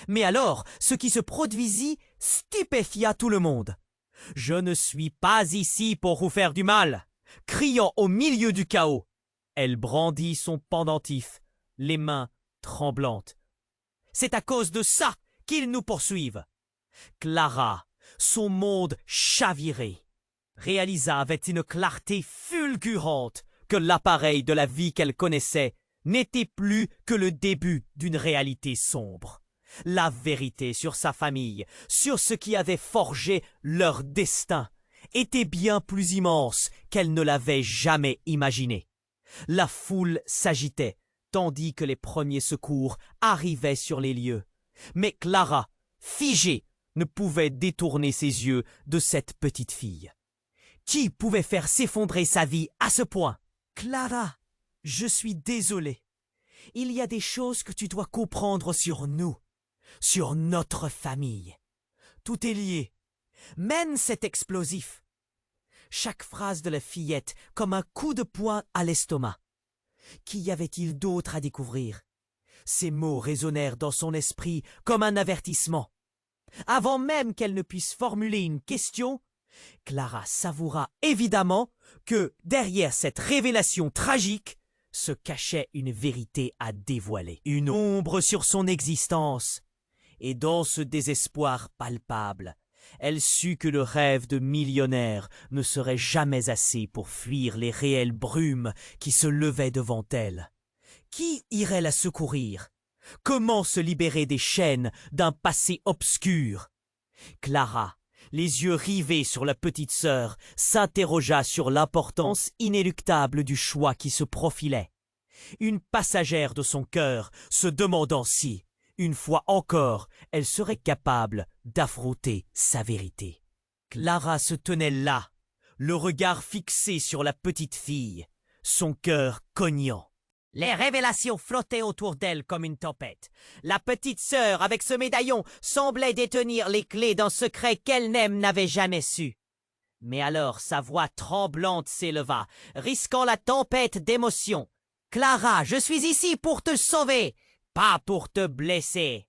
Mais alors, ce qui se produisit stupéfia tout le monde. « Je ne suis pas ici pour vous faire du mal !» Criant au milieu du chaos, elle brandit son pendentif, les mains tremblantes. « C'est à cause de ça qu'ils nous poursuivent !» Clara, son monde chaviré, réalisa avec une clarté fulgurante que l'appareil de la vie qu'elle connaissait n'était plus que le début d'une réalité sombre. La vérité sur sa famille, sur ce qui avait forgé leur destin, était bien plus immense qu'elle ne l'avait jamais imaginé. La foule s'agitait, tandis que les premiers secours arrivaient sur les lieux. Mais Clara, figée, ne pouvait détourner ses yeux de cette petite fille. Qui pouvait faire s'effondrer sa vie à ce point? « Clara, je suis désolé. Il y a des choses que tu dois comprendre sur nous, sur notre famille. Tout est lié. Même cet explosif. » Chaque phrase de la fillette comme un coup de poing à l'estomac. Qu'y avait-il d'autre à découvrir? Ces mots résonnèrent dans son esprit comme un avertissement. Avant même qu'elle ne puisse formuler une question, Clara savoura évidemment que, derrière cette révélation tragique, se cachait une vérité à dévoiler, une ombre sur son existence. Et dans ce désespoir palpable, elle sut que le rêve de millionnaire ne serait jamais assez pour fuir les réelles brumes qui se levaient devant elle. Qui irait la secourir? Comment se libérer des chaînes d'un passé obscur? Clara, les yeux rivés sur la petite sœur, s'interrogea sur l'importance inéluctable du choix qui se profilait. Une passagère de son cœur se demandant si, une fois encore, elle serait capable d'affronter sa vérité. Clara se tenait là, le regard fixé sur la petite fille, son cœur cognant. Les révélations flottaient autour d'elle comme une tempête. La petite sœur, avec ce médaillon, semblait détenir les clés d'un secret qu'elle-même n'avait jamais su. Mais alors sa voix tremblante s'éleva, risquant la tempête d'émotions. « Clara, je suis ici pour te sauver, pas pour te blesser !»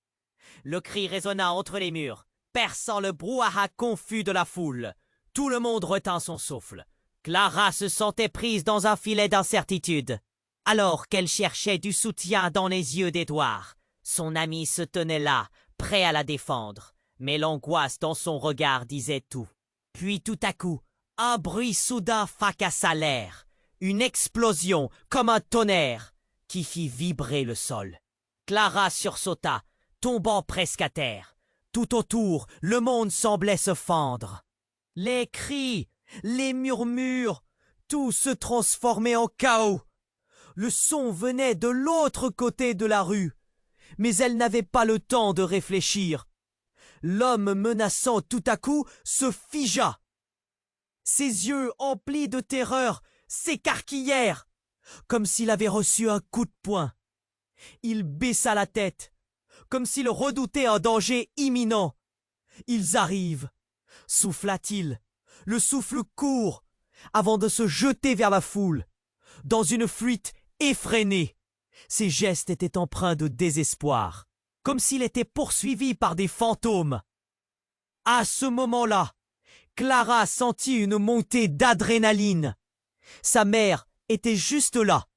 Le cri résonna entre les murs, perçant le brouhaha confus de la foule. Tout le monde retint son souffle. Clara se sentait prise dans un filet d'incertitude. Alors qu'elle cherchait du soutien dans les yeux d'Édouard, son ami se tenait là, prêt à la défendre, mais l'angoisse dans son regard disait tout. Puis tout à coup, un bruit soudain fracassa l'air, une explosion comme un tonnerre qui fit vibrer le sol. Clara sursauta, tombant presque à terre. Tout autour, le monde semblait se fendre. Les cris, les murmures, tout se transformait en chaos. Le son venait de l'autre côté de la rue, mais elle n'avait pas le temps de réfléchir. L'homme menaçant tout à coup se figea. Ses yeux emplis de terreur s'écarquillèrent, comme s'il avait reçu un coup de poing. Il baissa la tête, comme s'il redoutait un danger imminent. « Ils arrivent !» souffla-t-il, le souffle court, avant de se jeter vers la foule, dans une fuite effréné. Ses gestes étaient empreints de désespoir, comme s'il était poursuivi par des fantômes. À ce moment-là, Clara sentit une montée d'adrénaline. Sa mère était juste là,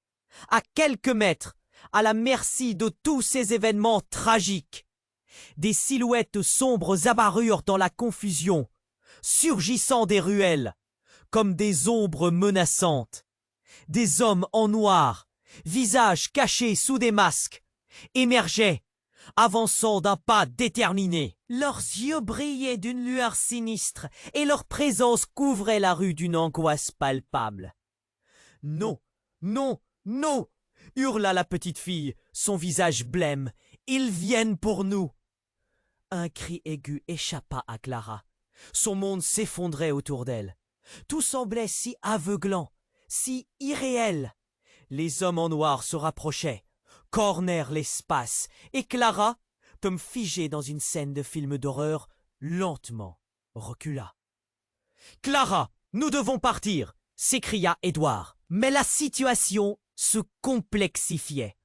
à quelques mètres, à la merci de tous ces événements tragiques. Des silhouettes sombres apparurent dans la confusion, surgissant des ruelles, comme des ombres menaçantes. Des hommes en noir, visages cachés sous des masques, émergeaient, avançant d'un pas déterminé. Leurs yeux brillaient d'une lueur sinistre et leur présence couvrait la rue d'une angoisse palpable. « Non, non, non !» hurla la petite fille, son visage blême. « Ils viennent pour nous !» Un cri aigu échappa à Clara. Son monde s'effondrait autour d'elle. Tout semblait si aveuglant, si irréel. Les hommes en noir se rapprochaient, cornèrent l'espace, et Clara, comme figée dans une scène de film d'horreur, lentement recula. « Clara, nous devons partir !» s'écria Édouard. Mais la situation se complexifiait.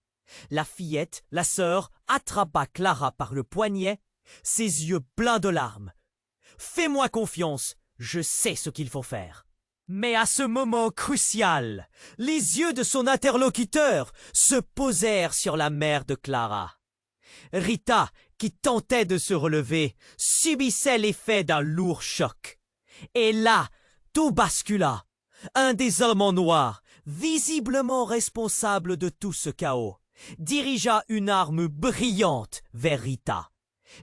La fillette, la sœur, attrapa Clara par le poignet, ses yeux pleins de larmes. « Fais-moi confiance, je sais ce qu'il faut faire. » Mais à ce moment crucial, les yeux de son interlocuteur se posèrent sur la mère de Clara. Rita, qui tentait de se relever, subissait l'effet d'un lourd choc. Et là, tout bascula. Un des hommes en noir, visiblement responsable de tout ce chaos, dirigea une arme brillante vers Rita.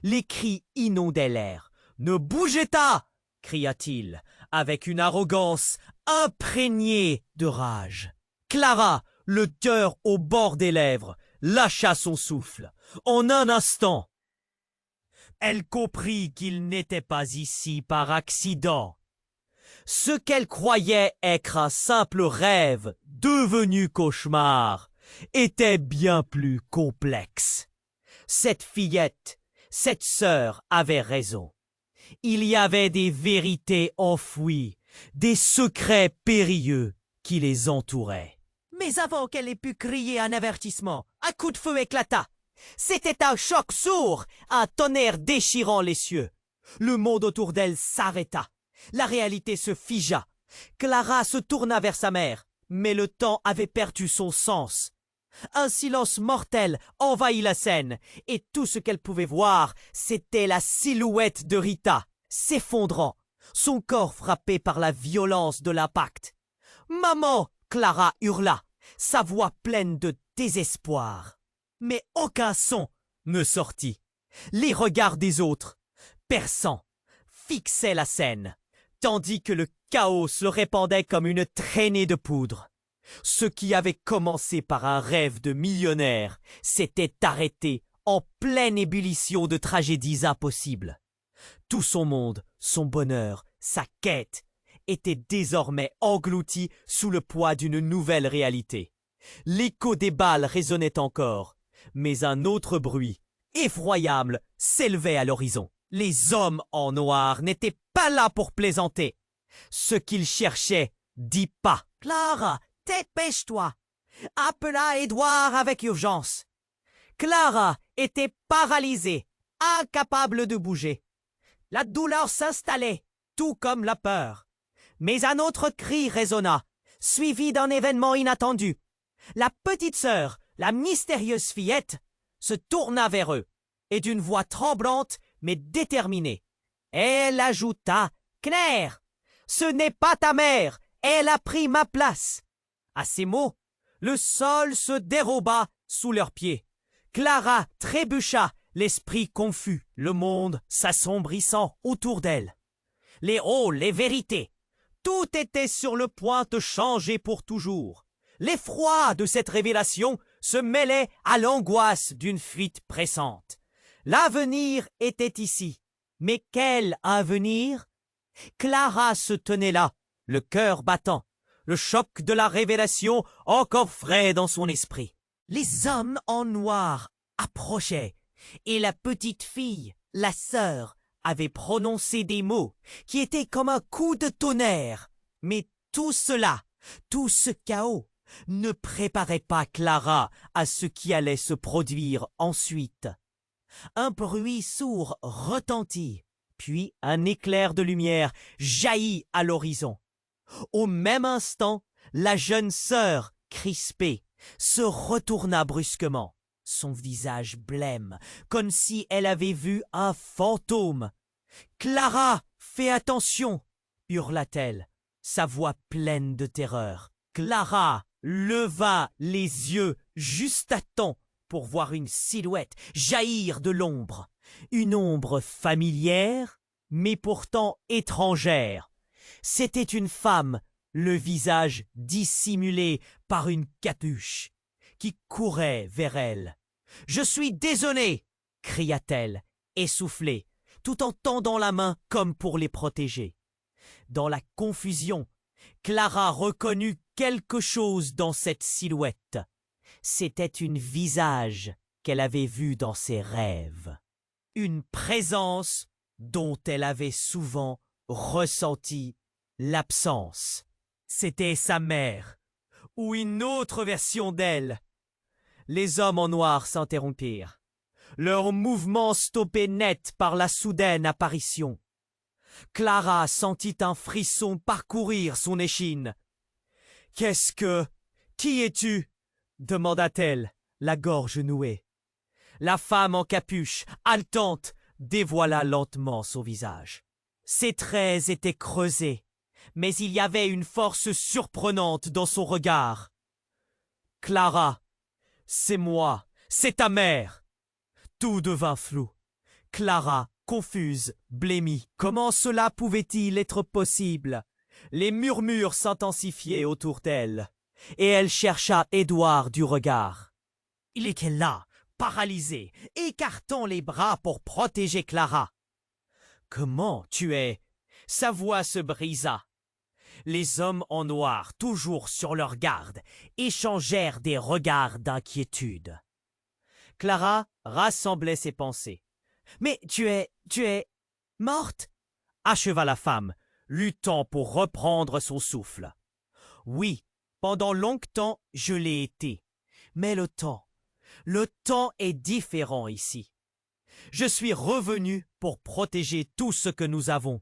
Les cris inondaient l'air. « Ne bougez pas !» cria-t-il, avec une arrogance imprégnée de rage. Clara, le cœur au bord des lèvres, lâcha son souffle. En un instant, elle comprit qu'il n'était pas ici par accident. Ce qu'elle croyait être un simple rêve devenu cauchemar était bien plus complexe. Cette fillette, cette sœur avait raison. Il y avait des vérités enfouies, des secrets périlleux qui les entouraient. Mais avant qu'elle ait pu crier un avertissement, un coup de feu éclata. C'était un choc sourd, un tonnerre déchirant les cieux. Le monde autour d'elle s'arrêta. La réalité se figea. Clara se tourna vers sa mère, mais le temps avait perdu son sens. Un silence mortel envahit la scène, et tout ce qu'elle pouvait voir, c'était la silhouette de Rita, s'effondrant, son corps frappé par la violence de l'impact. « Maman !» Clara hurla, sa voix pleine de désespoir. Mais aucun son ne sortit. Les regards des autres, perçants, fixaient la scène, tandis que le chaos se répandait comme une traînée de poudre. Ce qui avait commencé par un rêve de millionnaire s'était arrêté en pleine ébullition de tragédies impossibles. Tout son monde, son bonheur, sa quête, étaient désormais engloutis sous le poids d'une nouvelle réalité. L'écho des balles résonnait encore, mais un autre bruit, effroyable, s'élevait à l'horizon. Les hommes en noir n'étaient pas là pour plaisanter. Ce qu'ils cherchaient dit pas. « Clara, dépêche-toi !» appela Édouard avec urgence. Clara était paralysée, incapable de bouger. La douleur s'installait, tout comme la peur. Mais un autre cri résonna, suivi d'un événement inattendu. La petite sœur, la mystérieuse fillette, se tourna vers eux, et d'une voix tremblante mais déterminée. Elle ajouta « Claire, ce n'est pas ta mère, elle a pris ma place !» À ces mots, le sol se déroba sous leurs pieds. Clara trébucha, l'esprit confus, le monde s'assombrissant autour d'elle. Les rôles, les vérités, tout était sur le point de changer pour toujours. L'effroi de cette révélation se mêlait à l'angoisse d'une fuite pressante. L'avenir était ici. Mais quel avenir? Clara se tenait là, le cœur battant, le choc de la révélation encore frais dans son esprit. Les hommes en noir approchaient, et la petite fille, la sœur, avait prononcé des mots qui étaient comme un coup de tonnerre. Mais tout cela, tout ce chaos, ne préparait pas Clara à ce qui allait se produire ensuite. Un bruit sourd retentit, puis un éclair de lumière jaillit à l'horizon. Au même instant, la jeune sœur, crispée, se retourna brusquement, son visage blême, comme si elle avait vu un fantôme. « Clara, fais attention !» hurla-t-elle, sa voix pleine de terreur. Clara leva les yeux juste à temps pour voir une silhouette jaillir de l'ombre. Une ombre familière, mais pourtant étrangère. C'était une femme, le visage dissimulé par une capuche, qui courait vers elle. « Je suis désolée !» cria-t-elle, essoufflée, tout en tendant la main comme pour les protéger. Dans la confusion, Clara reconnut quelque chose dans cette silhouette. C'était une visage qu'elle avait vu dans ses rêves. Une présence dont elle avait souvent ressenti l'absence. C'était sa mère, ou une autre version d'elle. Les hommes en noir s'interrompirent, leurs mouvements stoppés net par la soudaine apparition. Clara sentit un frisson parcourir son échine. « Qu'est-ce que... Qui es-tu » demanda-t-elle, la gorge nouée. La femme en capuche, haletante, dévoila lentement son visage. Ses traits étaient creusés, mais il y avait une force surprenante dans son regard. « Clara, c'est moi, c'est ta mère !» Tout devint flou. Clara, confuse, blêmie. Comment cela pouvait-il être possible? Les murmures s'intensifiaient autour d'elle, et elle chercha Édouard du regard. Il était là, paralysé, écartant les bras pour protéger Clara. « Comment tu es ?» Sa voix se brisa. Les hommes en noir, toujours sur leur garde, échangèrent des regards d'inquiétude. Clara rassemblait ses pensées. « Mais tu es morte ?» acheva la femme, luttant pour reprendre son souffle. « Oui, pendant longtemps je l'ai été, mais le temps est différent ici. Je suis revenu pour protéger tout ce que nous avons.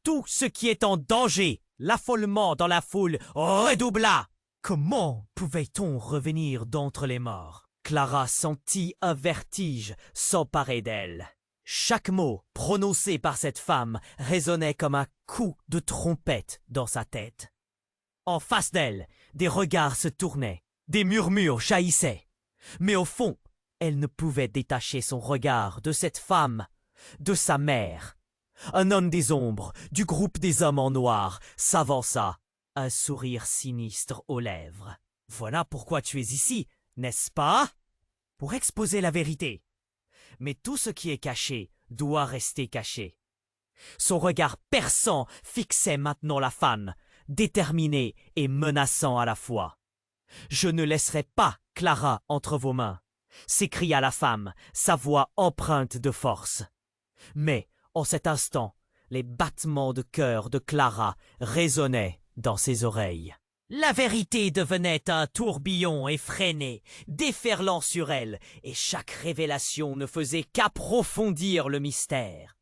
Tout ce qui est en danger, l'affolement dans la foule redoubla. Comment pouvait-on revenir d'entre les morts? Clara sentit un vertige s'emparer d'elle. Chaque mot prononcé par cette femme résonnait comme un coup de trompette dans sa tête. En face d'elle, des regards se tournaient, des murmures jaillissaient. Mais au fond, elle ne pouvait détacher son regard de cette femme, de sa mère. Un homme des ombres, du groupe des hommes en noir, s'avança, un sourire sinistre aux lèvres. « Voilà pourquoi tu es ici, n'est-ce pas? Pour exposer la vérité. Mais tout ce qui est caché doit rester caché. » Son regard perçant fixait maintenant la femme, déterminé et menaçant à la fois. « Je ne laisserai pas Clara entre vos mains !» s'écria la femme, sa voix empreinte de force. Mais, en cet instant, les battements de cœur de Clara résonnaient dans ses oreilles. La vérité devenait un tourbillon effréné, déferlant sur elle, et chaque révélation ne faisait qu'approfondir le mystère.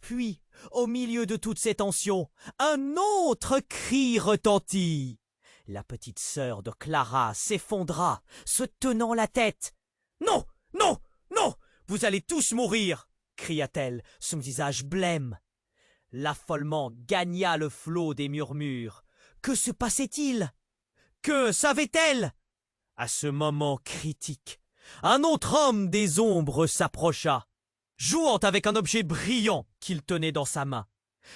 Puis, au milieu de toutes ces tensions, un autre cri retentit. La petite sœur de Clara s'effondra, se tenant la tête. « Non, non, non, vous allez tous mourir !» cria-t-elle, son visage blême. L'affolement gagna le flot des murmures. Que se passait-il? Que savait-elle? À ce moment critique, un autre homme des ombres s'approcha, jouant avec un objet brillant qu'il tenait dans sa main.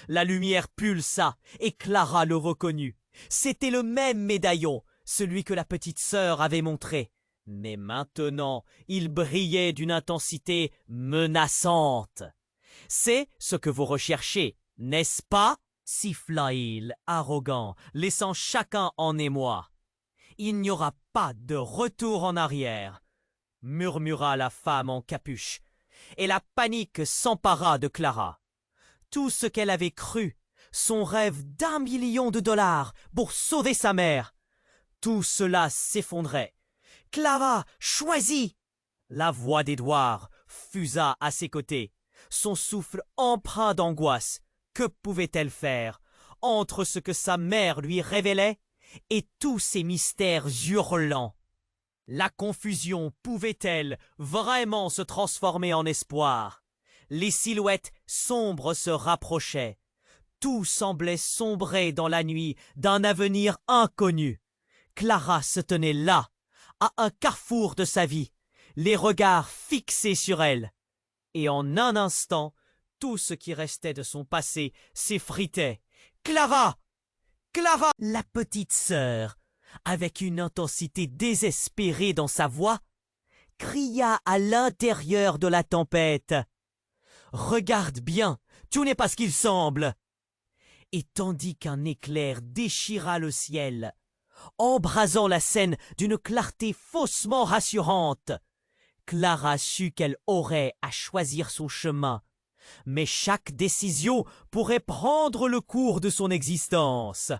La lumière pulsa et Clara le reconnut. C'était le même médaillon, celui que la petite sœur avait montré. Mais maintenant, il brillait d'une intensité menaçante. « C'est ce que vous recherchez, n'est-ce pas ?» siffla-t-il, arrogant, laissant chacun en émoi. « Il n'y aura pas de retour en arrière, » murmura la femme en capuche, et la panique s'empara de Clara. Tout ce qu'elle avait cru, son rêve d'1 million de dollars pour sauver sa mère, tout cela s'effondrait. « Clara, choisis !» La voix d'Édouard fusa à ses côtés, son souffle empreint d'angoisse. Que pouvait-elle faire entre ce que sa mère lui révélait et tous ces mystères hurlants? La confusion pouvait-elle vraiment se transformer en espoir? Les silhouettes sombres se rapprochaient. Tout semblait sombrer dans la nuit d'un avenir inconnu. Clara se tenait là, à un carrefour de sa vie, les regards fixés sur elle. Et en un instant, tout ce qui restait de son passé s'effritait. « Clara! Clara !» La petite sœur, avec une intensité désespérée dans sa voix, cria à l'intérieur de la tempête. « Regarde bien, tout n'est pas ce qu'il semble !» Et tandis qu'un éclair déchira le ciel, embrasant la scène d'une clarté faussement rassurante, Clara sut qu'elle aurait à choisir son chemin, mais chaque décision pourrait prendre le cours de son existence.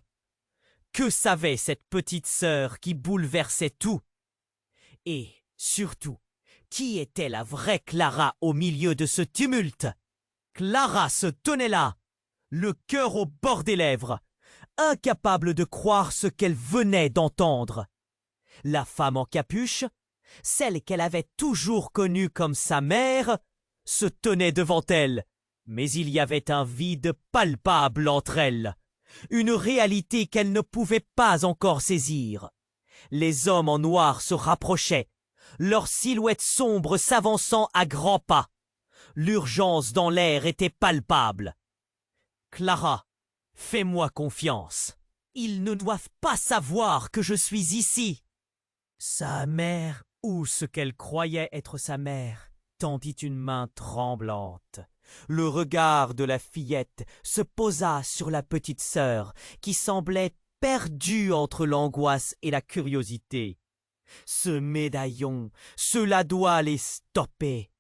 Que savait cette petite sœur qui bouleversait tout? Et, surtout, qui était la vraie Clara au milieu de ce tumulte? Clara se tenait là, le cœur au bord des lèvres, incapable de croire ce qu'elle venait d'entendre. La femme en capuche, celle qu'elle avait toujours connue comme sa mère, se tenait devant elle, mais il y avait un vide palpable entre elles, une réalité qu'elle ne pouvait pas encore saisir. Les hommes en noir se rapprochaient, leurs silhouettes sombres s'avançant à grands pas. L'urgence dans l'air était palpable. « Clara, fais-moi confiance. Ils ne doivent pas savoir que je suis ici. » Sa mère, ou ce qu'elle croyait être sa mère, tendit une main tremblante. Le regard de la fillette se posa sur la petite sœur, qui semblait perdue entre l'angoisse et la curiosité. Ce médaillon, cela doit les stopper.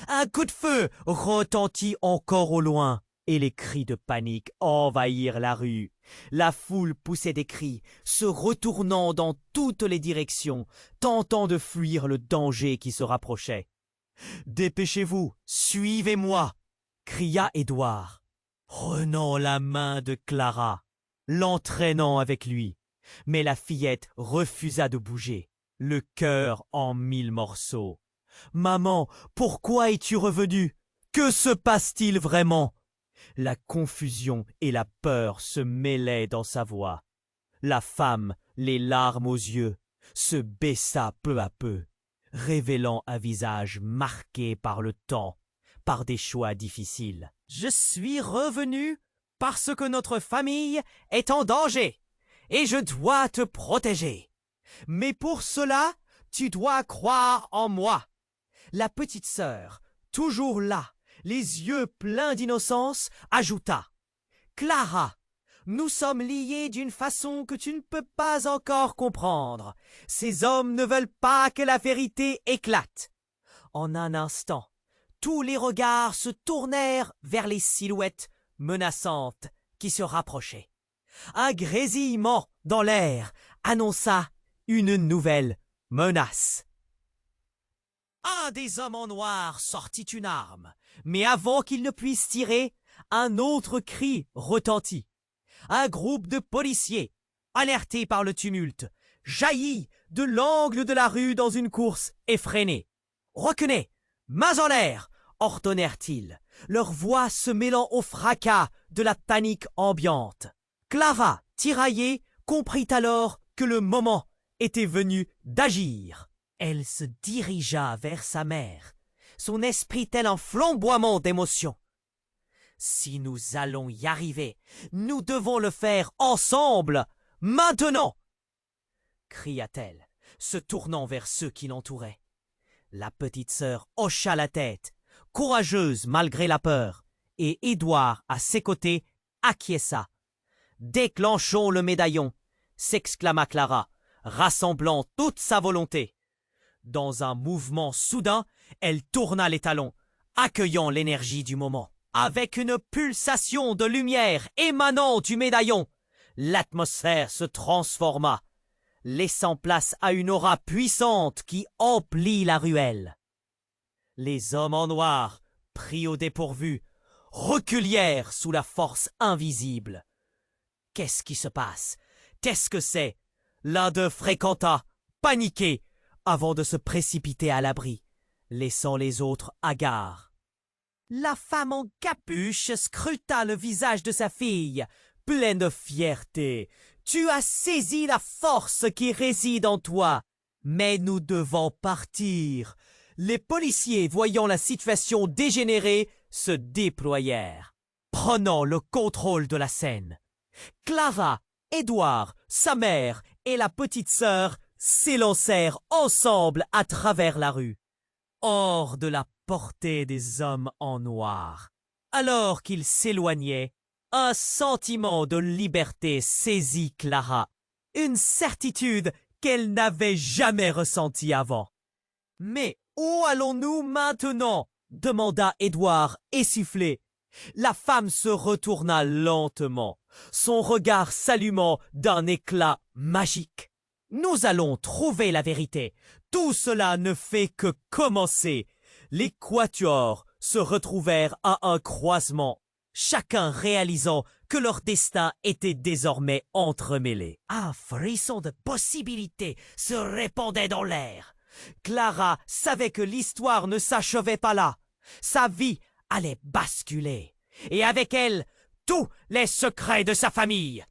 Un coup de feu retentit encore au loin, et les cris de panique envahirent la rue. La foule poussait des cris, se retournant dans toutes les directions, tentant de fuir le danger qui se rapprochait. « Dépêchez-vous, suivez-moi !» cria Édouard. prenant la main de Clara, l'entraînant avec lui. Mais la fillette refusa de bouger, le cœur en 1000 morceaux. « Maman, pourquoi es-tu revenue? Que se passe-t-il vraiment ?» La confusion et la peur se mêlaient dans sa voix. La femme, les larmes aux yeux, se baissa peu à peu, révélant un visage marqué par le temps, par des choix difficiles. « Je suis revenue parce que notre famille est en danger et je dois te protéger. Mais pour cela, tu dois croire en moi. » La petite sœur, toujours là, les yeux pleins d'innocence, ajouta « Clara, nous sommes liés d'une façon que tu ne peux pas encore comprendre. Ces hommes ne veulent pas que la vérité éclate. » En un instant, tous les regards se tournèrent vers les silhouettes menaçantes qui se rapprochaient. Un grésillement dans l'air annonça une nouvelle menace. Un des hommes en noir sortit une arme, mais avant qu'il ne puisse tirer, un autre cri retentit. Un groupe de policiers, alertés par le tumulte, jaillit de l'angle de la rue dans une course effrénée. « Reculez, mains en l'air !» ordonnèrent-ils, leur voix se mêlant au fracas de la panique ambiante. Clara, tiraillée, comprit alors que le moment était venu d'agir. Elle se dirigea vers sa mère, son esprit tel un flamboiement d'émotion. « Si nous allons y arriver, nous devons le faire ensemble, maintenant !» cria-t-elle, se tournant vers ceux qui l'entouraient. La petite sœur hocha la tête, courageuse malgré la peur, et Édouard, à ses côtés, acquiesça. « Déclenchons le médaillon !» s'exclama Clara, rassemblant toute sa volonté. Dans un mouvement soudain, elle tourna les talons, accueillant l'énergie du moment. Avec une pulsation de lumière émanant du médaillon, l'atmosphère se transforma, laissant place à une aura puissante qui emplit la ruelle. Les hommes en noir, pris au dépourvu, reculièrent sous la force invisible. Qu'est-ce qui se passe? Qu'est-ce que c'est? L'un d'eux fréquenta, paniqué, avant de se précipiter à l'abri, laissant les autres hagards. La femme en capuche scruta le visage de sa fille, pleine de fierté. « Tu as saisi la force qui réside en toi, mais nous devons partir. » Les policiers, voyant la situation dégénérer, se déployèrent, prenant le contrôle de la scène. Clara, Édouard, sa mère et la petite sœur s'élancèrent ensemble à travers la rue, hors de la portée des hommes en noir. Alors qu'ils s'éloignaient, un sentiment de liberté saisit Clara, une certitude qu'elle n'avait jamais ressentie avant. « Mais où allons-nous maintenant ?» demanda Édouard, essoufflé. La femme se retourna lentement, son regard s'allumant d'un éclat magique. « Nous allons trouver la vérité. Tout cela ne fait que commencer. » Les quatuors se retrouvèrent à un croisement, chacun réalisant que leur destin était désormais entremêlé. Un frisson de possibilités se répandait dans l'air. Clara savait que l'histoire ne s'achevait pas là. Sa vie allait basculer, et avec elle, tous les secrets de sa famille.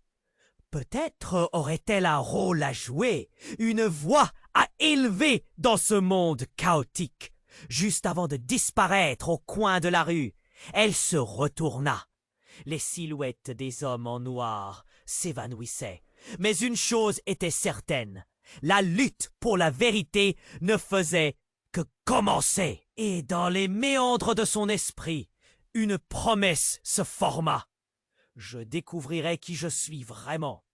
Peut-être aurait-elle un rôle à jouer, une voix à élever dans ce monde chaotique. Juste avant de disparaître au coin de la rue, elle se retourna. Les silhouettes des hommes en noir s'évanouissaient. Mais une chose était certaine, la lutte pour la vérité ne faisait que commencer. Et dans les méandres de son esprit, une promesse se forma. Je découvrirai qui je suis vraiment.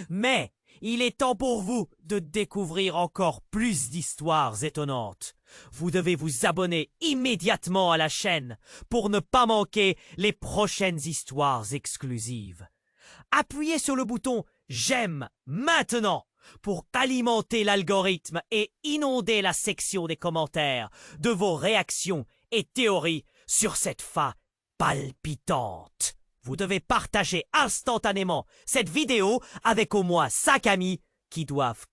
Mais il est temps pour vous de découvrir encore plus d'histoires étonnantes. Vous devez vous abonner immédiatement à la chaîne pour ne pas manquer les prochaines histoires exclusives. Appuyez sur le bouton « J'aime » maintenant pour alimenter l'algorithme et inonder la section des commentaires de vos réactions et théories sur cette fin palpitante. Vous devez partager instantanément cette vidéo avec au moins 5 amis qui doivent